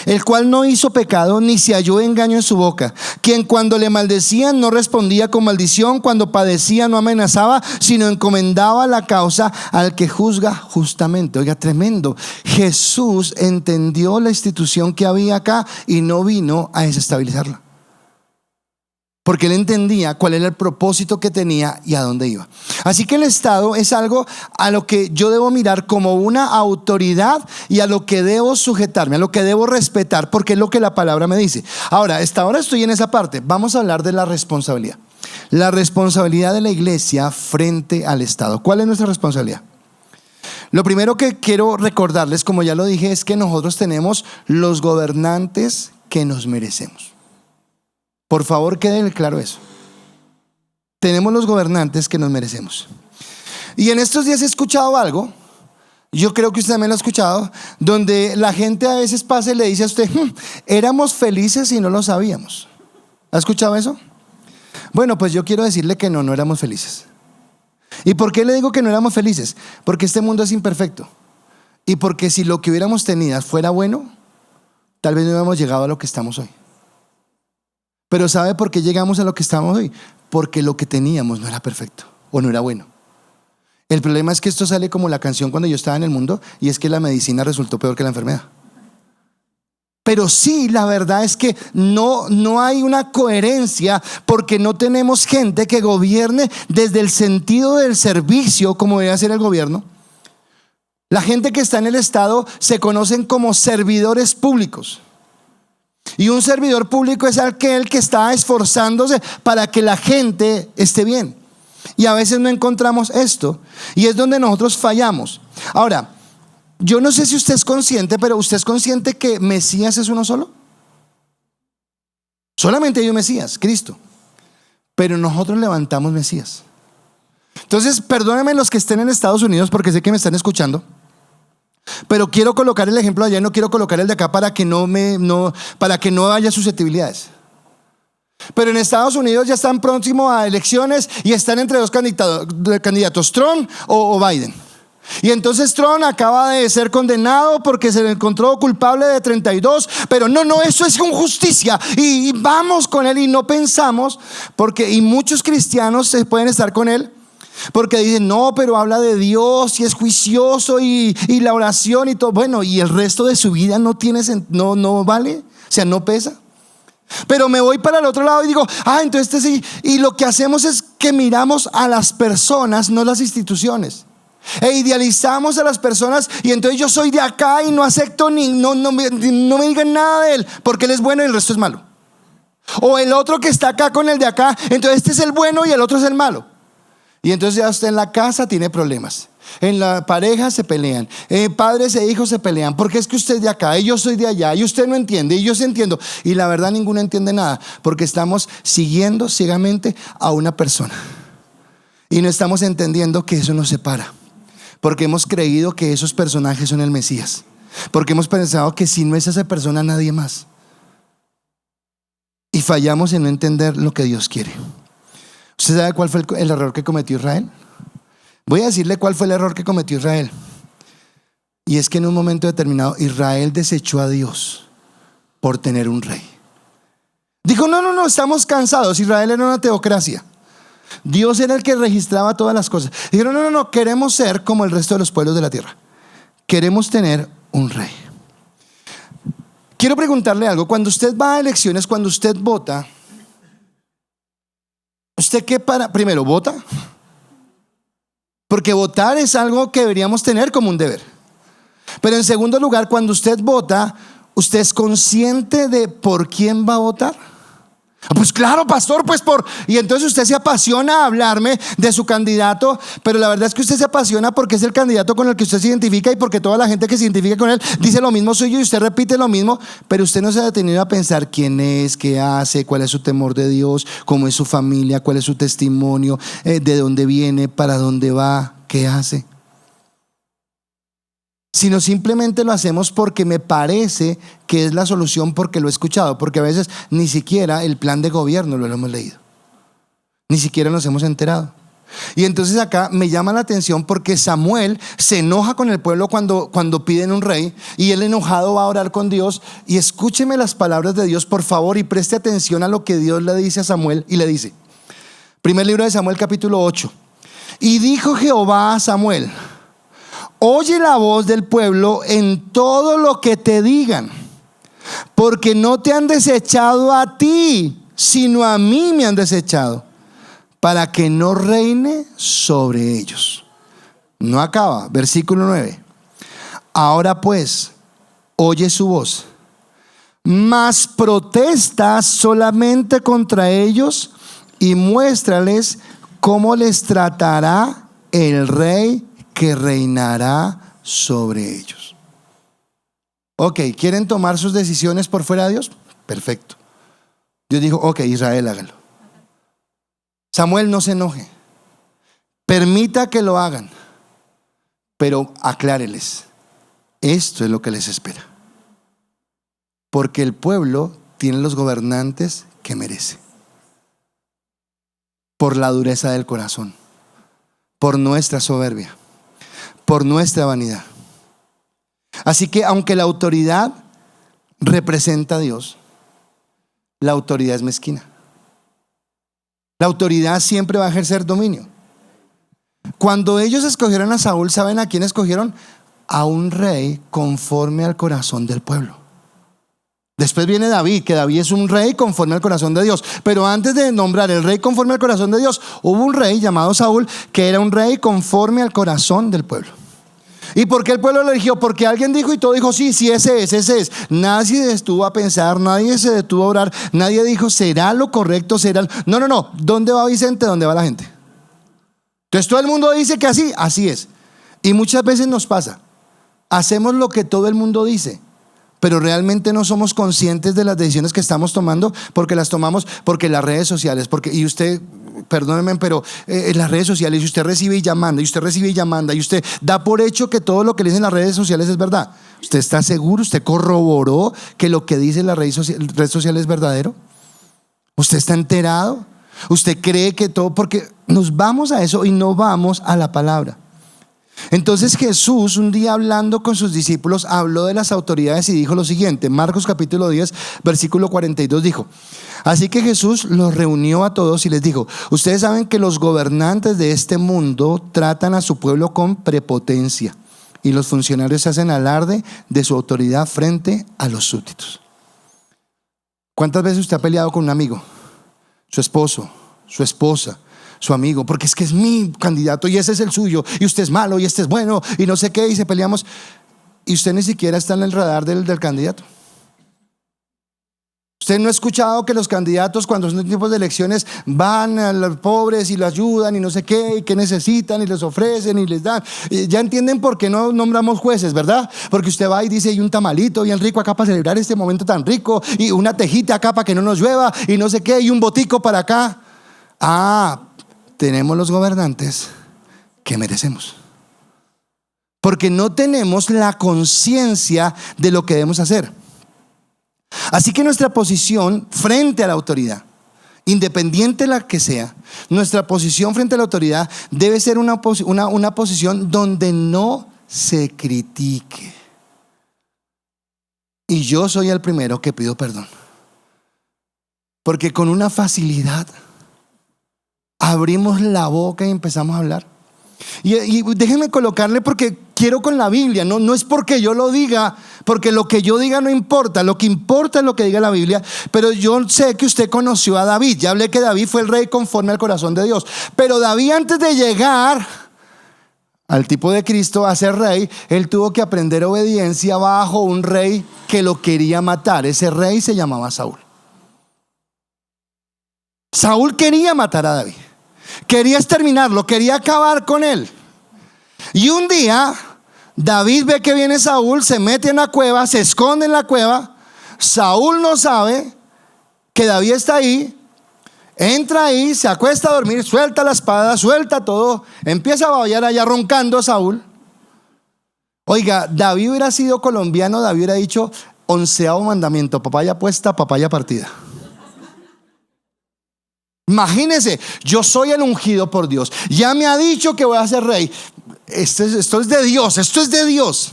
el cual no hizo pecado ni se halló engaño en su boca, quien cuando le maldecían no respondía con maldición, cuando padecía no amenazaba, sino encomendaba la causa al que juzga justamente. Oiga, tremendo. Jesús entendió la institución que había acá y no vino a desestabilizarla, porque él entendía cuál era el propósito que tenía y a dónde iba. Así que el Estado es algo a lo que yo debo mirar como una autoridad y a lo que debo sujetarme, a lo que debo respetar, porque es lo que la palabra me dice. Ahora, hasta ahora estoy en esa parte. Vamos a hablar de la responsabilidad. La responsabilidad de la iglesia frente al Estado. ¿Cuál es nuestra responsabilidad? Lo primero que quiero recordarles, como ya lo dije, es que nosotros tenemos los gobernantes que nos merecemos. Por favor, quede claro eso. Tenemos los gobernantes que nos merecemos. Y en estos días he escuchado algo, yo creo que usted también lo ha escuchado, donde la gente a veces pasa y le dice a usted, éramos felices y no lo sabíamos. ¿Ha escuchado eso? Bueno, pues yo quiero decirle que no éramos felices. ¿Y por qué le digo que no éramos felices? Porque este mundo es imperfecto. Y porque si lo que hubiéramos tenido fuera bueno, tal vez no hubiéramos llegado a lo que estamos hoy. Pero ¿sabe por qué llegamos a lo que estamos hoy? Porque lo que teníamos no era perfecto o no era bueno. El problema es que esto sale como la canción Cuando yo estaba en el mundo, y es que la medicina resultó peor que la enfermedad. Pero sí, la verdad es que no hay una coherencia, porque no tenemos gente que gobierne desde el sentido del servicio como debe hacer el gobierno. La gente que está en el Estado se conocen como servidores públicos. Y un servidor público es aquel que está esforzándose para que la gente esté bien. Y a veces no encontramos esto, y es donde nosotros fallamos. Ahora, yo no sé si usted es consciente, pero ¿usted es consciente que Mesías es uno solo? Solamente hay un Mesías, Cristo. Pero nosotros levantamos Mesías. Entonces, perdónenme los que estén en Estados Unidos, porque sé que me están escuchando, pero quiero colocar el ejemplo de allá y no quiero colocar el de acá para que no haya susceptibilidades. Pero en Estados Unidos ya están próximos a elecciones y están entre dos candidatos, Trump o Biden. Y entonces Trump acaba de ser condenado porque se le encontró culpable de 32, pero no, eso es injusticia, y vamos con él y no pensamos, y muchos cristianos se pueden estar con él, porque dicen, no, pero habla de Dios y es juicioso y la oración y todo. Bueno, y el resto de su vida no vale, o sea, no pesa. Pero me voy para el otro lado y digo, entonces sí. Y lo que hacemos es que miramos a las personas, no las instituciones, e idealizamos a las personas. Y entonces yo soy de acá y no acepto no me digan nada de él, porque él es bueno y el resto es malo. O el otro que está acá con el de acá, entonces este es el bueno y el otro es el malo. Y entonces ya usted en la casa tiene problemas, en la pareja se pelean, padres e hijos se pelean, porque es que usted es de acá y yo soy de allá, y usted no entiende y yo sí entiendo, y la verdad ninguno entiende nada, porque estamos siguiendo ciegamente a una persona y no estamos entendiendo que eso nos separa, porque hemos creído que esos personajes son el Mesías, porque hemos pensado que si no es esa persona, nadie más, y fallamos en no entender lo que Dios quiere. ¿Usted sabe cuál fue el error que cometió Israel? Voy a decirle cuál fue el error que cometió Israel. Y es que en un momento determinado Israel desechó a Dios por tener un rey. Dijo, no, estamos cansados. Israel era una teocracia. Dios era el que registraba todas las cosas. Dijeron, no, queremos ser como el resto de los pueblos de la tierra. Queremos tener un rey. Quiero preguntarle algo. Cuando usted va a elecciones, cuando usted vota, ¿usted qué primero vota? Porque votar es algo que deberíamos tener como un deber. Pero en segundo lugar, cuando usted vota, ¿usted es consciente de por quién va a votar? Pues claro, pastor, y entonces usted se apasiona a hablarme de su candidato, pero la verdad es que usted se apasiona porque es el candidato con el que usted se identifica, y porque toda la gente que se identifica con él dice lo mismo suyo y usted repite lo mismo, pero usted no se ha detenido a pensar quién es, qué hace, cuál es su temor de Dios, cómo es su familia, cuál es su testimonio, de dónde viene, para dónde va, qué hace. Sino simplemente lo hacemos porque me parece que es la solución, porque lo he escuchado, porque a veces ni siquiera el plan de gobierno lo hemos leído. Ni siquiera nos hemos enterado. Y entonces acá me llama la atención porque Samuel se enoja con el pueblo cuando piden un rey, y él enojado va a orar con Dios. Y escúcheme las palabras de Dios, por favor, y preste atención a lo que Dios le dice a Samuel. Y le dice, primer libro de Samuel, capítulo 8. Y dijo Jehová a Samuel: oye la voz del pueblo en todo lo que te digan, porque no te han desechado a ti, sino a mí me han desechado, para que no reine sobre ellos. No acaba, versículo 9. Ahora pues, oye su voz, mas protesta solamente contra ellos y muéstrales cómo les tratará el rey que reinará sobre ellos. Ok, ¿quieren tomar sus decisiones por fuera de Dios? Perfecto. Dios dijo, ok, Israel, hágalo. Samuel, no se enoje, permita que lo hagan, pero acláreles, esto es lo que les espera, porque el pueblo tiene los gobernantes que merece, por la dureza del corazón, por nuestra soberbia, por nuestra vanidad. Así que aunque la autoridad representa a Dios, la autoridad es mezquina. La autoridad siempre va a ejercer dominio. Cuando ellos escogieron a Saúl, ¿saben a quién escogieron? A un rey conforme al corazón del pueblo. Después viene David, que David es un rey conforme al corazón de Dios. Pero antes de nombrar el rey conforme al corazón de Dios, hubo un rey llamado Saúl, que era un rey conforme al corazón del pueblo. ¿Y por qué el pueblo lo eligió? Porque alguien dijo y todo dijo, sí, ese es. Nadie se detuvo a pensar, nadie se detuvo a orar, nadie dijo, ¿será lo correcto? ¿Será? No. ¿Dónde va Vicente? ¿Dónde va la gente? Entonces todo el mundo dice que así es. Y muchas veces nos pasa, hacemos lo que todo el mundo dice, pero realmente no somos conscientes de las decisiones que estamos tomando, porque las tomamos porque las redes sociales, y usted, perdónenme, pero en las redes sociales, y usted recibe y manda, y usted da por hecho que todo lo que le dicen las redes sociales es verdad. ¿Usted está seguro? ¿Usted corroboró que lo que dice la red social es verdadero? ¿Usted está enterado? ¿Usted cree que todo? Porque nos vamos a eso y no vamos a la palabra. Entonces Jesús, un día hablando con sus discípulos, habló de las autoridades y dijo lo siguiente. Marcos capítulo 10 versículo 42 dijo: así que Jesús los reunió a todos y les dijo: ustedes saben que los gobernantes de este mundo tratan a su pueblo con prepotencia, y los funcionarios hacen alarde de su autoridad frente a los súbditos. ¿Cuántas veces usted ha peleado con un amigo, su esposo, su esposa, su amigo, porque es que es mi candidato y ese es el suyo, y usted es malo y este es bueno y no sé qué, y se peleamos, y usted ni siquiera está en el radar del candidato? Usted no ha escuchado que los candidatos, cuando son tiempos de elecciones, van a los pobres y los ayudan y no sé qué, y que necesitan y les ofrecen y les dan. Ya entienden por qué no nombramos jueces, ¿verdad? Porque usted va y dice: hay un tamalito bien rico acá para celebrar este momento tan rico, y una tejita acá para que no nos llueva y no sé qué, y un botico para acá. Tenemos los gobernantes que merecemos, porque no tenemos la conciencia de lo que debemos hacer. Así que nuestra posición frente a la autoridad, independiente de la que sea, nuestra posición frente a la autoridad debe ser una posición donde no se critique. Y yo soy el primero que pido perdón, porque con una facilidad abrimos la boca y empezamos a hablar. Y déjenme colocarle, porque quiero con la Biblia, no es porque yo lo diga, porque lo que yo diga no importa, lo que importa es lo que diga la Biblia. Pero yo sé que usted conoció a David, ya hablé que David fue el rey conforme al corazón de Dios. Pero David, antes de llegar al tipo de Cristo a ser rey, él tuvo que aprender obediencia bajo un rey que lo quería matar. Ese rey se llamaba Saúl. Saúl quería matar a David, quería exterminarlo, quería acabar con él. Y un día David ve que viene Saúl, se mete en la cueva, se esconde en la cueva. Saúl no sabe que David está ahí. Entra ahí, se acuesta a dormir, suelta la espada, suelta todo, empieza a babear allá roncando Saúl. Oiga, David hubiera sido colombiano, David hubiera dicho: 11º mandamiento, papaya puesta, papaya partida. Imagínense, yo soy el ungido por Dios. Ya me ha dicho que voy a ser rey. Esto es de Dios, esto es de Dios.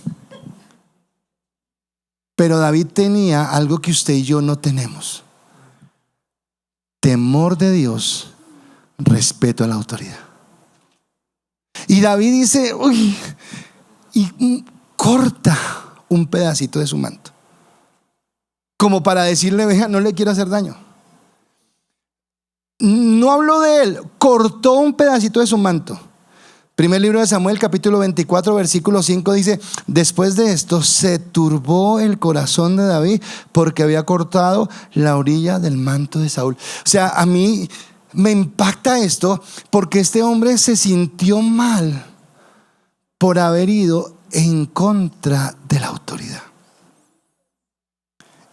Pero David tenía algo que usted y yo no tenemos: temor de Dios, respeto a la autoridad. Y David dice, uy, y corta un pedacito de su manto, como para decirle, veja, no le quiero hacer daño. No habló de él, cortó un pedacito de su manto. Primer libro de Samuel, capítulo 24, versículo 5 dice: después de esto se turbó el corazón de David porque había cortado la orilla del manto de Saúl. O sea, a mí me impacta esto porque este hombre se sintió mal por haber ido en contra de la autoridad.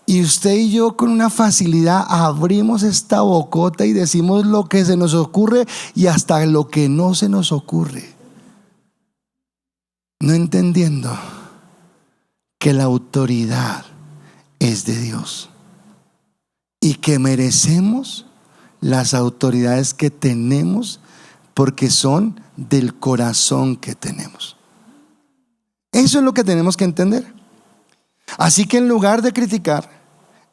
Y usted y yo con una facilidad abrimos esta bocota y decimos lo que se nos ocurre y hasta lo que no se nos ocurre, no entendiendo que la autoridad es de Dios y que merecemos las autoridades que tenemos porque son del corazón que tenemos. Eso es lo que tenemos que entender. Así que en lugar de criticar,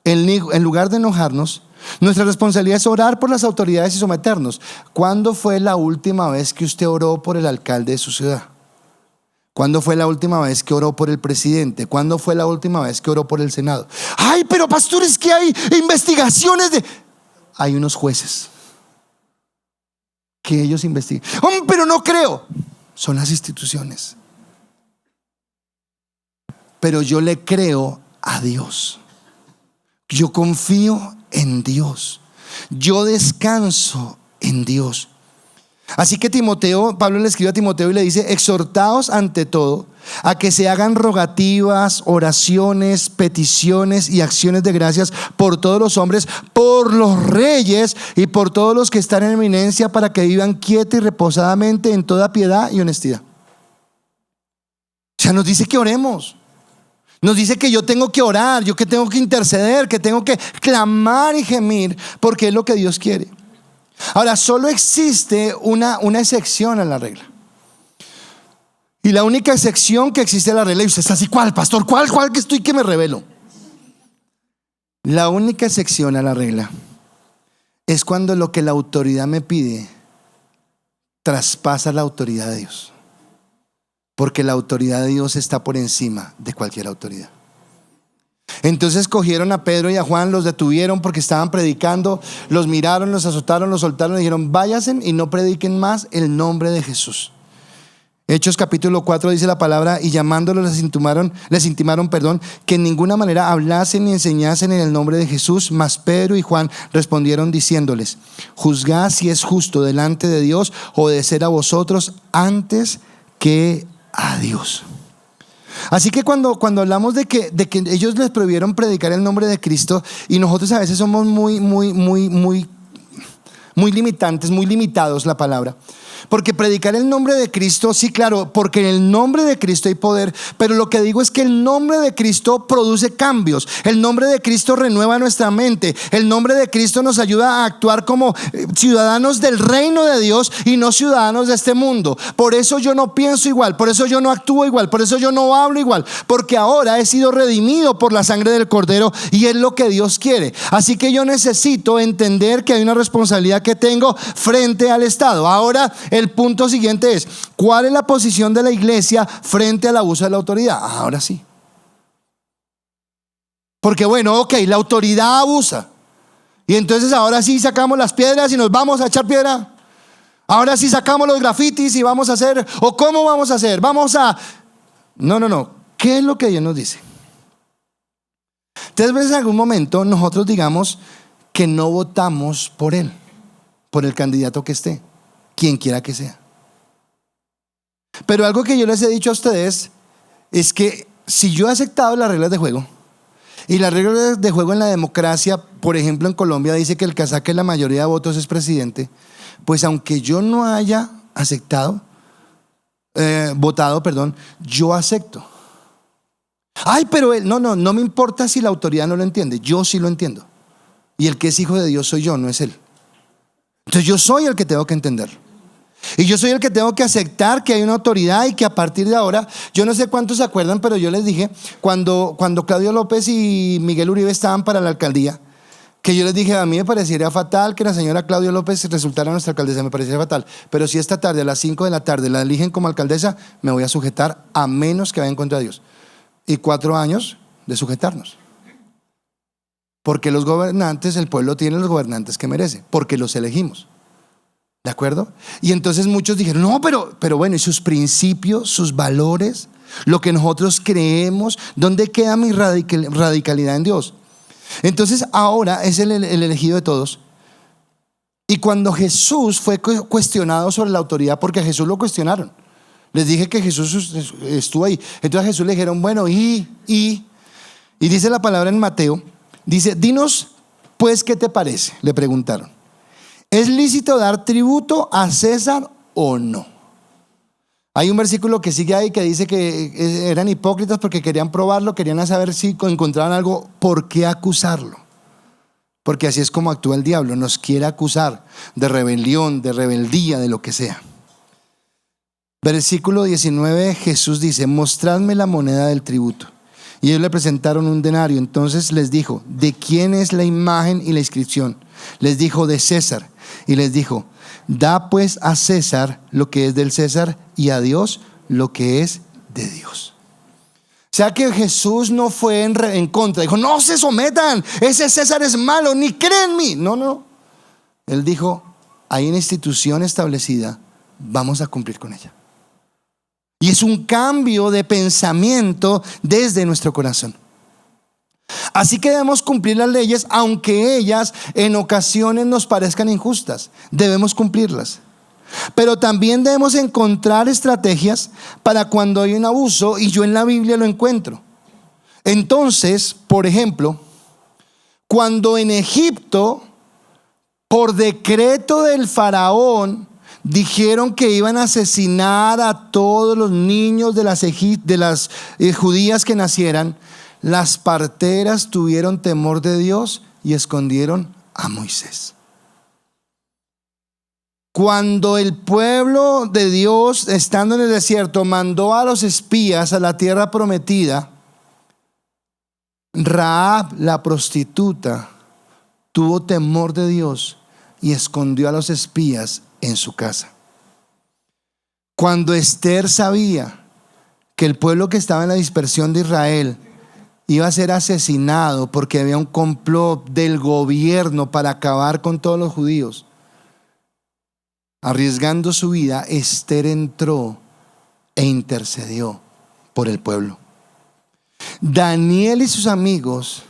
en lugar de enojarnos, nuestra responsabilidad es orar por las autoridades y someternos. ¿Cuándo fue la última vez que usted oró por el alcalde de su ciudad? ¿Cuándo fue la última vez que oró por el presidente? ¿Cuándo fue la última vez que oró por el Senado? Ay, pero pastor, es que hay investigaciones de... Hay unos jueces que ellos investigan. Oh, pero no creo. Son las instituciones. Pero yo le creo a Dios. Yo confío en Dios. Yo descanso en Dios. Así que Pablo le escribe a Timoteo y le dice: exhortaos ante todo a que se hagan rogativas, oraciones, peticiones y acciones de gracias por todos los hombres, por los reyes y por todos los que están en eminencia, para que vivan quieta y reposadamente en toda piedad y honestidad. O sea, nos dice que oremos. Nos dice que yo tengo que orar, yo que tengo que interceder, que tengo que clamar y gemir, porque es lo que Dios quiere. Ahora, solo existe una excepción a la regla. Y la única excepción que existe a la regla, y usted está así, ¿cuál, pastor? ¿Cuál que estoy que me revelo? La única excepción a la regla es cuando lo que la autoridad me pide traspasa la autoridad de Dios. Porque la autoridad de Dios está por encima de cualquier autoridad. Entonces cogieron a Pedro y a Juan, los detuvieron porque estaban predicando, los miraron, los azotaron, los soltaron y dijeron: váyanse y no prediquen más el nombre de Jesús. Hechos capítulo 4 dice la palabra: y llamándolos les intimaron que en ninguna manera hablasen ni enseñasen en el nombre de Jesús. Mas Pedro y Juan respondieron diciéndoles: juzgad si es justo delante de Dios obedecer a vosotros antes que a Dios. Así que cuando hablamos de que ellos les prohibieron predicar el nombre de Cristo, y nosotros a veces somos muy limitantes, muy limitados la palabra. Porque predicar el nombre de Cristo, sí, claro, porque en el nombre de Cristo hay poder, pero lo que digo es que el nombre de Cristo produce cambios. El nombre de Cristo renueva nuestra mente. El nombre de Cristo nos ayuda a actuar como ciudadanos del reino de Dios y no ciudadanos de este mundo. Por eso yo no pienso igual, por eso yo no actúo igual, por eso yo no hablo igual, porque ahora he sido redimido por la sangre del Cordero y es lo que Dios quiere. Así que yo necesito entender que hay una responsabilidad que tengo frente al Estado. Ahora, el punto siguiente es: ¿cuál es la posición de la iglesia frente al abuso de la autoridad? Ahora sí. Porque bueno, ok, la autoridad abusa. Y entonces ahora sí sacamos las piedras y nos vamos a echar piedra. Ahora sí sacamos los grafitis y vamos a hacer, ¿o cómo vamos a hacer? No. ¿Qué es lo que Dios nos dice? Entonces, veces en algún momento nosotros digamos que no votamos por él, por el candidato que esté, quien quiera que sea. Pero algo que yo les he dicho a ustedes es que si yo he aceptado las reglas de juego, y las reglas de juego en la democracia, por ejemplo en Colombia dice que el que saque la mayoría de votos es presidente, pues aunque yo no haya votado, yo acepto. Ay, pero él, no me importa si la autoridad no lo entiende, yo sí lo entiendo. Y el que es hijo de Dios soy yo, no es él. Entonces yo soy el que tengo que entender. Y yo soy el que tengo que aceptar que hay una autoridad y que a partir de ahora, yo no sé cuántos se acuerdan, pero yo les dije, cuando Claudio López y Miguel Uribe estaban para la alcaldía, que yo les dije, a mí me parecería fatal que la señora Claudia López resultara nuestra alcaldesa, me parecería fatal, pero si esta tarde a las 5 de la tarde la eligen como alcaldesa, me voy a sujetar a menos que vaya en contra de Dios. Y 4 años de sujetarnos. Porque los gobernantes, el pueblo tiene los gobernantes que merece, porque los elegimos. ¿De acuerdo? Y entonces muchos dijeron, no, pero bueno, ¿y sus principios, sus valores, lo que nosotros creemos? ¿Dónde queda mi radicalidad en Dios? Entonces ahora es el elegido de todos. Y cuando Jesús fue cuestionado sobre la autoridad, porque a Jesús lo cuestionaron, les dije que Jesús estuvo ahí. Entonces a Jesús le dijeron, bueno, y dice la palabra en Mateo, dice, dinos pues, ¿qué te parece? Le preguntaron. ¿Es lícito dar tributo a César o no? Hay un versículo que sigue ahí que dice que eran hipócritas porque querían probarlo, querían saber si encontraban algo, ¿por qué acusarlo? Porque así es como actúa el diablo, nos quiere acusar de rebelión, de rebeldía, de lo que sea. Versículo 19, Jesús dice, mostradme la moneda del tributo. Y ellos le presentaron un denario. Entonces les dijo, ¿de quién es la imagen y la inscripción? Les dijo, de César. Y les dijo, da pues a César lo que es del César y a Dios lo que es de Dios. O sea que Jesús no fue en contra, dijo, no se sometan, ese César es malo, ni creen en mí. No. Él dijo, hay una institución establecida, vamos a cumplir con ella. Y es un cambio de pensamiento desde nuestro corazón. Así que debemos cumplir las leyes, aunque ellas en ocasiones nos parezcan injustas. Debemos cumplirlas. Pero también debemos encontrar estrategias para cuando hay un abuso, y yo en la Biblia lo encuentro. Entonces, por ejemplo, cuando en Egipto, por decreto del faraón, dijeron que iban a asesinar a todos los niños de las judías que nacieran, las parteras tuvieron temor de Dios y escondieron a Moisés. Cuando el pueblo de Dios, estando en el desierto, mandó a los espías a la tierra prometida, Rahab, la prostituta, tuvo temor de Dios y escondió a los espías en su casa. Cuando Esther sabía que el pueblo que estaba en la dispersión de Israel iba a ser asesinado porque había un complot del gobierno para acabar con todos los judíos, arriesgando su vida, Esther entró e intercedió por el pueblo. Daniel y sus amigos,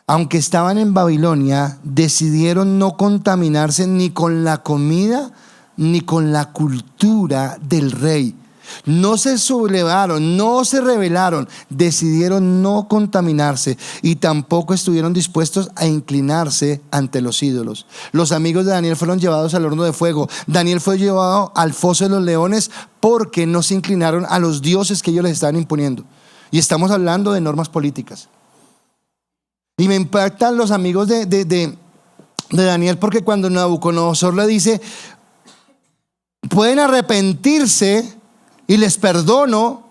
aunque estaban en Babilonia, decidieron no contaminarse ni con la comida ni con la cultura del rey. No se sublevaron, no se rebelaron, decidieron no contaminarse y tampoco estuvieron dispuestos a inclinarse ante los ídolos. Los amigos de Daniel fueron llevados al horno de fuego. Daniel fue llevado al foso de los leones porque no se inclinaron a los dioses que ellos les estaban imponiendo. Y estamos hablando de normas políticas. Y me impactan los amigos de Daniel, porque cuando Nabucodonosor le dice, pueden arrepentirse y les perdono,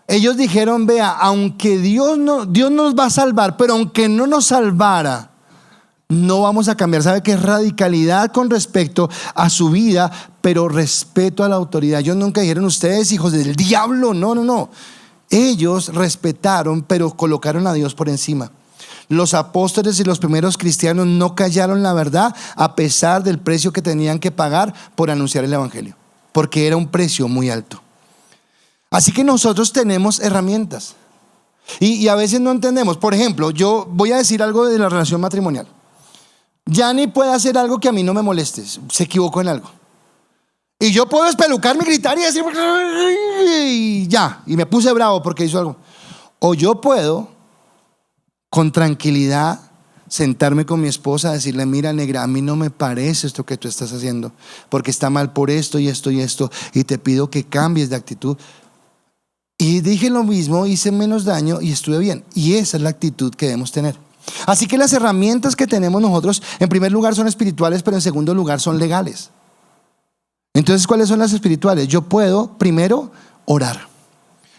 ellos dijeron, vea, aunque Dios nos va a salvar, pero aunque no nos salvara, no vamos a cambiar. ¿Sabe qué es radicalidad con respecto a su vida, pero respeto a la autoridad? Ellos nunca dijeron, ustedes hijos del diablo, no. Ellos respetaron, pero colocaron a Dios por encima. Los apóstoles y los primeros cristianos no callaron la verdad a pesar del precio que tenían que pagar por anunciar el evangelio, porque era un precio muy alto. Así que nosotros tenemos herramientas y a veces no entendemos. Por ejemplo, yo voy a decir algo de la relación matrimonial. Yanni puede hacer algo que a mí no me moleste, se equivocó en algo, y yo puedo espelucarme, gritar y decir y ya, y me puse bravo porque hizo algo. O yo puedo con tranquilidad sentarme con mi esposa, decirle, mira negra, a mí no me parece esto que tú estás haciendo, porque está mal por esto y esto y esto, y te pido que cambies de actitud. Y dije lo mismo, hice menos daño y estuve bien. Y esa es la actitud que debemos tener. Así que las herramientas que tenemos nosotros, en primer lugar son espirituales, pero en segundo lugar son legales. Entonces, ¿cuáles son las espirituales? Yo puedo primero orar.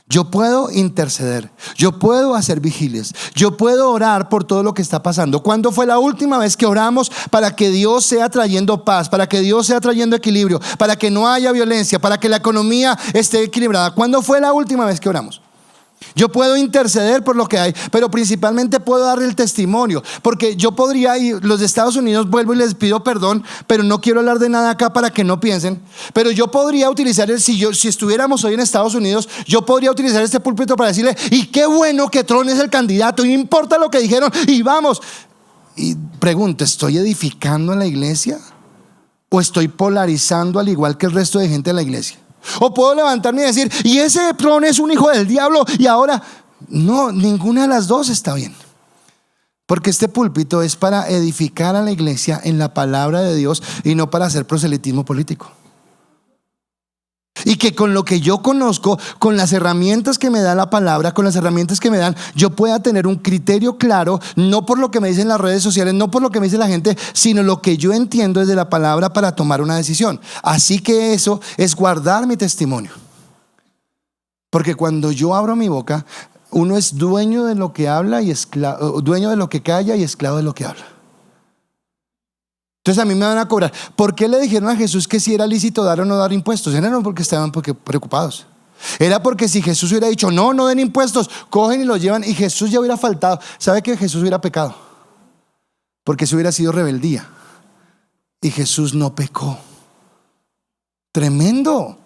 Yo puedo interceder, yo puedo hacer vigilias, yo puedo orar por todo lo que está pasando. ¿Cuándo fue la última vez que oramos para que Dios sea trayendo paz, para que Dios sea trayendo equilibrio, para que no haya violencia, para que la economía esté equilibrada? ¿Cuándo fue la última vez que oramos? Yo puedo interceder por lo que hay, pero principalmente puedo darle el testimonio, porque yo podría ir, los de Estados Unidos, vuelvo y les pido perdón, pero no quiero hablar de nada acá para que no piensen, pero yo podría utilizar, si estuviéramos hoy en Estados Unidos, yo podría utilizar este púlpito para decirle, y qué bueno que Trump es el candidato, y no importa lo que dijeron, y vamos. Y pregunto, ¿estoy edificando en la iglesia? ¿O estoy polarizando al igual que el resto de gente de la iglesia? O puedo levantarme y decir, y ese Trump es un hijo del diablo, y ahora, no, ninguna de las dos está bien. Porque este púlpito es para edificar a la iglesia en la palabra de Dios y no para hacer proselitismo político. Y que con lo que yo conozco, con las herramientas que me da la palabra, con las herramientas que me dan, yo pueda tener un criterio claro, no por lo que me dicen las redes sociales, no por lo que me dice la gente, sino lo que yo entiendo desde la palabra para tomar una decisión. Así que eso es guardar mi testimonio. Porque cuando yo abro mi boca, uno es dueño de lo que habla y dueño de lo que calla y esclavo de lo que habla. Entonces a mí me van a cobrar. ¿Por qué le dijeron a Jesús que si era lícito dar o no dar impuestos? Era no porque estaban preocupados. Era porque si Jesús hubiera dicho no den impuestos, cogen y lo llevan, y Jesús ya hubiera faltado. ¿Sabe que Jesús hubiera pecado? Porque eso hubiera sido rebeldía. Y Jesús no pecó. Tremendo.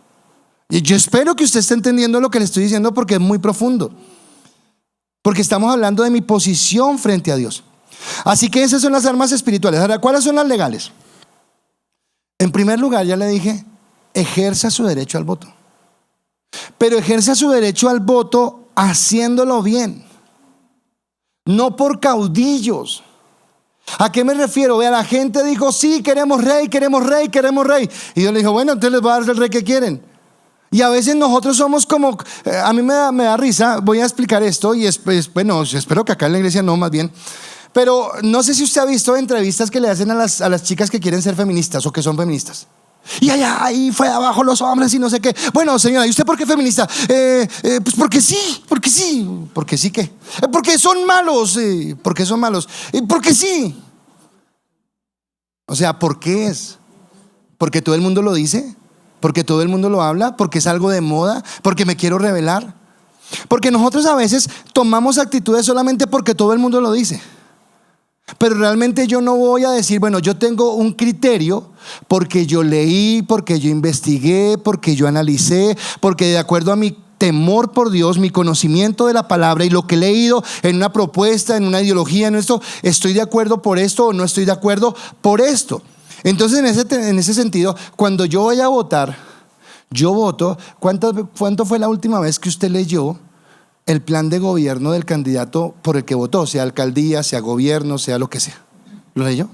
Y yo espero que usted esté entendiendo lo que le estoy diciendo, porque es muy profundo. Porque estamos hablando de mi posición frente a Dios. Así que esas son las armas espirituales. Ahora, ¿cuáles son las legales? En primer lugar, ya le dije, ejerza su derecho al voto. Pero ejerza su derecho al voto haciéndolo bien, no por caudillos. ¿A qué me refiero? Vea, la gente dijo, sí, queremos rey, queremos rey, queremos rey. Y Dios le dijo, bueno, entonces les voy a dar el rey que quieren. Y a veces nosotros somos como, a mí me da risa, voy a explicar esto, y bueno, espero que acá en la iglesia no, más bien. Pero no sé si usted ha visto entrevistas que le hacen a las chicas que quieren ser feministas o que son feministas. Y allá, ahí fue abajo los hombres y no sé qué. Bueno, señora, ¿y usted por qué feminista? Pues porque sí. ¿Porque sí qué? Porque son malos. Porque son malos. Porque sí. O sea, ¿por qué es? ¿Porque todo el mundo lo dice? ¿Porque todo el mundo lo habla? ¿Porque es algo de moda? ¿Porque me quiero rebelar? Porque nosotros a veces tomamos actitudes solamente porque todo el mundo lo dice. Pero realmente yo no voy a decir, bueno, yo tengo un criterio porque yo leí, porque yo investigué, porque yo analicé, porque de acuerdo a mi temor por Dios, mi conocimiento de la palabra y lo que he leído en una propuesta, en una ideología, en esto, estoy de acuerdo por esto o no estoy de acuerdo por esto. Entonces en ese sentido, cuando yo voy a votar, yo voto. ¿Cuánto fue la última vez que usted leyó el plan de gobierno del candidato por el que votó? Sea alcaldía, sea gobierno, sea lo que sea. ¿Lo leyó?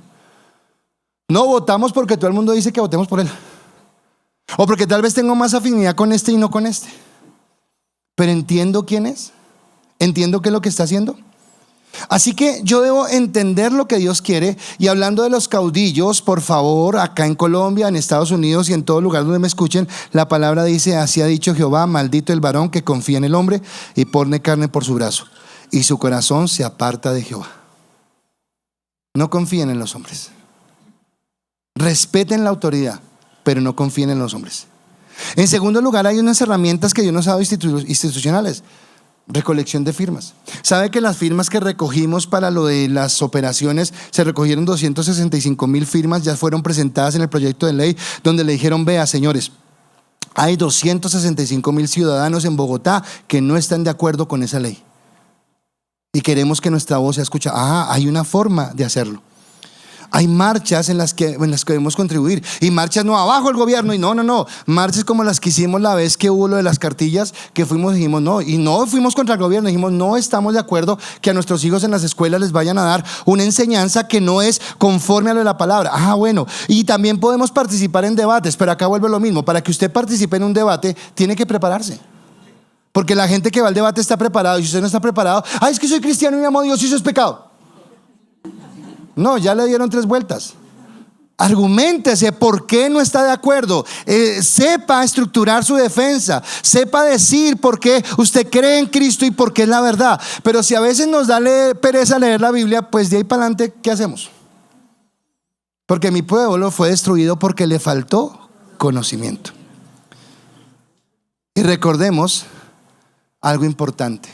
No votamos porque todo el mundo dice que votemos por él, o porque tal vez tengo más afinidad con este y no con este. Pero entiendo quién es, entiendo qué es lo que está haciendo. Así que yo debo entender lo que Dios quiere. Y hablando de los caudillos, por favor, acá en Colombia, en Estados Unidos y en todo lugar donde me escuchen, la palabra dice, así ha dicho Jehová, maldito el varón que confía en el hombre y pone carne por su brazo, y su corazón se aparta de Jehová. No confíen en los hombres. Respeten la autoridad, pero no confíen en los hombres. En segundo lugar, hay unas herramientas que Dios nos ha dado institucionales. Recolección de firmas. ¿Sabe que las firmas que recogimos para lo de las operaciones, se recogieron 265,000 firmas, ya fueron presentadas en el proyecto de ley, donde le dijeron, vea, señores, hay 265,000 ciudadanos en Bogotá que no están de acuerdo con esa ley y queremos que nuestra voz sea escuchada? Hay una forma de hacerlo. Hay marchas en las que debemos contribuir. Y marchas no abajo el gobierno, y no. Marchas como las que hicimos la vez que hubo lo de las cartillas, que fuimos y dijimos no. Y no fuimos contra el gobierno, dijimos no estamos de acuerdo que a nuestros hijos en las escuelas les vayan a dar una enseñanza que no es conforme a lo de la palabra. Bueno. Y también podemos participar en debates, pero acá vuelve lo mismo. Para que usted participe en un debate, tiene que prepararse. Porque la gente que va al debate está preparado. Y si usted no está preparado, es que soy cristiano y amo a Dios y eso es pecado. No, ya le dieron 3 vueltas. Arguméntese por qué no está de acuerdo. Sepa estructurar su defensa. Sepa decir por qué usted cree en Cristo y por qué es la verdad. Pero si a veces nos da pereza leer la Biblia, pues de ahí para adelante, ¿qué hacemos? Porque mi pueblo fue destruido porque le faltó conocimiento. Y recordemos algo importante.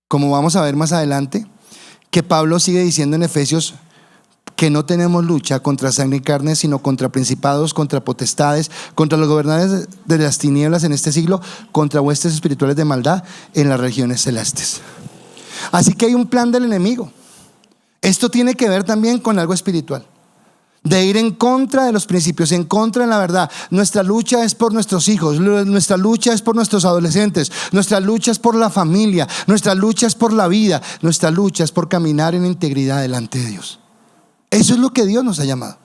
Como vamos a ver más adelante, que Pablo sigue diciendo en Efesios que no tenemos lucha contra sangre y carne, sino contra principados, contra potestades, contra los gobernadores de las tinieblas en este siglo, contra huestes espirituales de maldad en las regiones celestes. Así que hay un plan del enemigo. Esto tiene que ver también con algo espiritual, de ir en contra de los principios, en contra de la verdad. Nuestra lucha es por nuestros hijos, nuestra lucha es por nuestros adolescentes, nuestra lucha es por la familia, nuestra lucha es por la vida, nuestra lucha es por caminar en integridad delante de Dios. Eso es lo que Dios nos ha llamado,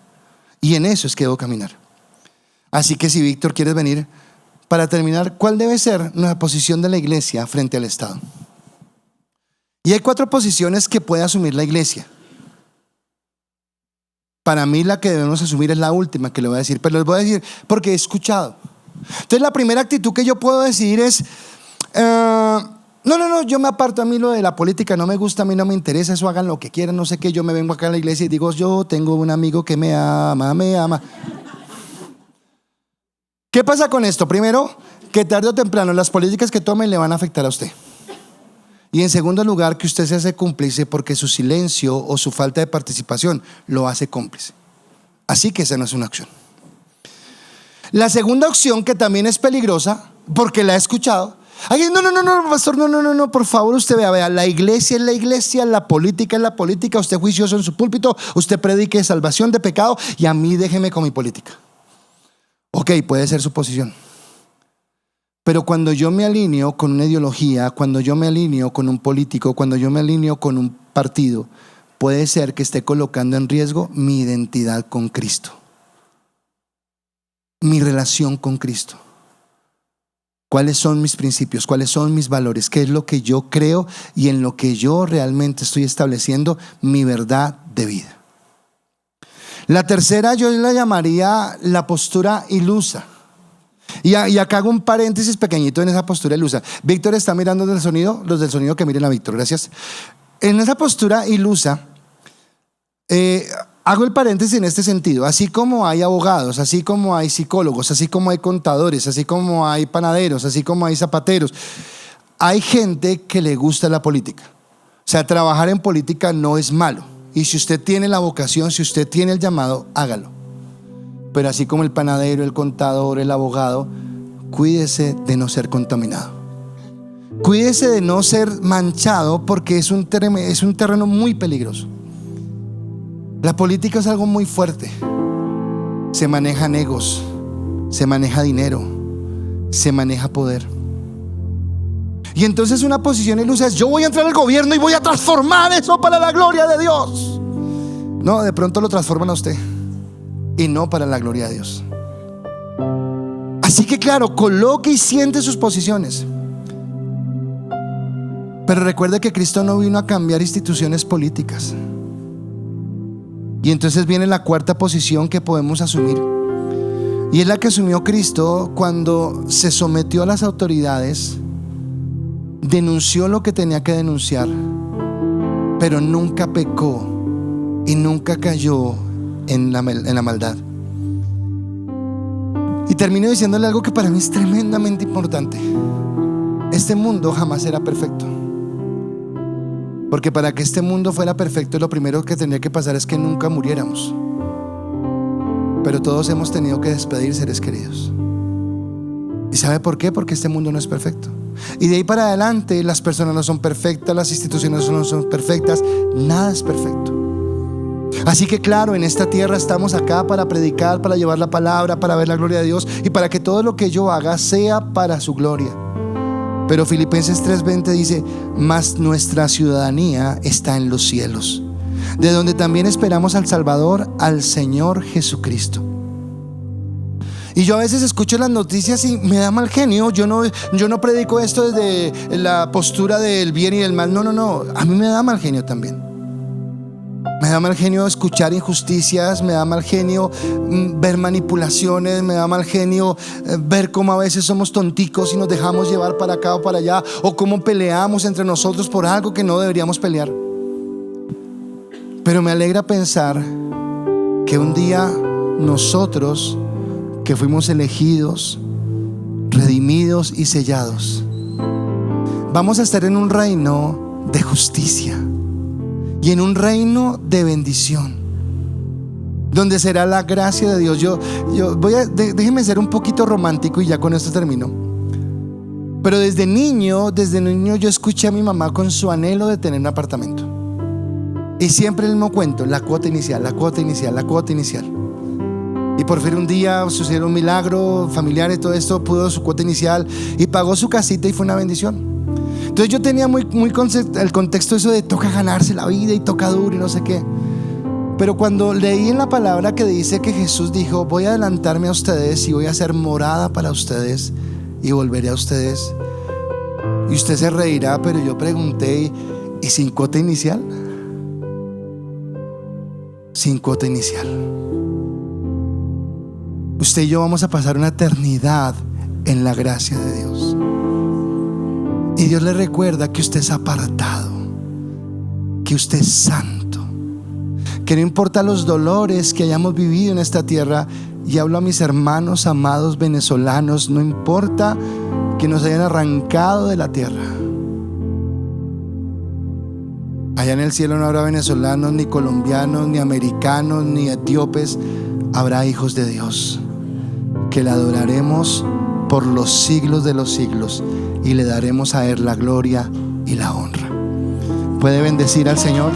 y en eso es que debo caminar. Así que si Víctor quieres venir, para terminar, ¿cuál debe ser nuestra posición de la iglesia frente al Estado? Y hay 4 posiciones que puede asumir la iglesia. Para mí la que debemos asumir es la última que le voy a decir, pero les voy a decir porque he escuchado. Entonces la primera actitud que yo puedo decidir es no, yo me aparto. A mí lo de la política no me gusta, a mí no me interesa, eso hagan lo que quieran, no sé qué. Yo me vengo acá a la iglesia y digo, yo tengo un amigo que me ama. ¿Qué pasa con esto? Primero, que tarde o temprano las políticas que tomen le van a afectar a usted. Y en segundo lugar, que usted se hace cómplice porque su silencio o su falta de participación lo hace cómplice. Así que esa no es una opción. La segunda opción, que también es peligrosa, porque la he escuchado. Ay, no, pastor, no, por favor, usted vea, la iglesia es la iglesia, la política es la política, usted juicioso en su púlpito, usted predique salvación de pecado y a mí déjeme con mi política. Ok, puede ser su posición. Pero cuando yo me alineo con una ideología, cuando yo me alineo con un político, cuando yo me alineo con un partido, puede ser que esté colocando en riesgo mi identidad con Cristo, mi relación con Cristo. ¿Cuáles son mis principios? ¿Cuáles son mis valores? ¿Qué es lo que yo creo y en lo que yo realmente estoy estableciendo mi verdad de vida? La tercera yo la llamaría la postura ilusa. Y acá hago un paréntesis pequeñito en esa postura ilusa. Víctor está mirando del sonido, los del sonido que miren a Víctor, gracias. En esa postura ilusa, hago el paréntesis en este sentido. Así como hay abogados, así como hay psicólogos, así como hay contadores, así como hay panaderos, así como hay zapateros, hay gente que le gusta la política. O sea, trabajar en política no es malo. Y si usted tiene la vocación, si usted tiene el llamado, hágalo. Pero así como el panadero, el contador, el abogado, cuídese de no ser contaminado. Cuídese de no ser manchado, porque es un terreno muy peligroso. La política es algo muy fuerte. Se manejan egos, se maneja dinero, se maneja poder. Y entonces una posición ilusa es: yo voy a entrar al gobierno y voy a transformar eso para la gloria de Dios. No, de pronto lo transforman a usted y no para la gloria de Dios. Así que claro, coloque y siente sus posiciones. Pero recuerde que Cristo no vino a cambiar instituciones políticas. Y entonces viene la cuarta posición que podemos asumir, y es la que asumió Cristo cuando se sometió a las autoridades, denunció lo que tenía que denunciar, pero nunca pecó y nunca cayó en la maldad. Y termino diciéndole algo que para mí es tremendamente importante. Este mundo jamás será perfecto, porque para que este mundo fuera perfecto, lo primero que tendría que pasar es que nunca muriéramos. Pero todos hemos tenido que despedir seres queridos. ¿Y sabe por qué? Porque este mundo no es perfecto. Y de ahí para adelante las personas no son perfectas, las instituciones no son perfectas, nada es perfecto. Así que claro, en esta tierra estamos acá para predicar, para llevar la palabra, para ver la gloria de Dios y para que todo lo que yo haga sea para su gloria. Pero Filipenses 3:20 dice: mas nuestra ciudadanía está en los cielos, de donde también esperamos al Salvador, al Señor Jesucristo. Y yo a veces escucho las noticias y me da mal genio. Yo no predico esto desde la postura del bien y del mal. No, a mí me da mal genio también. Me da mal genio escuchar injusticias, me da mal genio ver manipulaciones, me da mal genio ver cómo a veces somos tonticos y nos dejamos llevar para acá o para allá, o cómo peleamos entre nosotros por algo que no deberíamos pelear. Pero me alegra pensar que un día nosotros, que fuimos elegidos, redimidos y sellados, vamos a estar en un reino de justicia y en un reino de bendición, donde será la gracia de Dios. Déjeme ser un poquito romántico y ya con esto termino. Pero desde niño yo escuché a mi mamá con su anhelo de tener un apartamento. Y siempre el mismo cuento: la cuota inicial, la cuota inicial, la cuota inicial. Y por fin un día sucedió un milagro familiar y todo esto, pudo su cuota inicial y pagó su casita y fue una bendición. Entonces yo tenía muy el contexto eso de toca ganarse la vida y toca duro y no sé qué. Pero cuando leí en la palabra que dice que Jesús dijo: voy a adelantarme a ustedes y voy a hacer morada para ustedes y volveré a ustedes, y usted se reirá, pero yo pregunté: ¿y sin cuota inicial? Sin cuota inicial. Usted y yo vamos a pasar una eternidad en la gracia de Dios. Y Dios le recuerda que usted es apartado, que usted es santo, que no importa los dolores que hayamos vivido en esta tierra. Y hablo a mis hermanos amados venezolanos: no importa que nos hayan arrancado de la tierra, allá en el cielo no habrá venezolanos, ni colombianos, ni americanos, ni etíopes. Habrá hijos de Dios que le adoraremos por los siglos de los siglos y le daremos a Él la gloria y la honra. ¿Puede bendecir al Señor?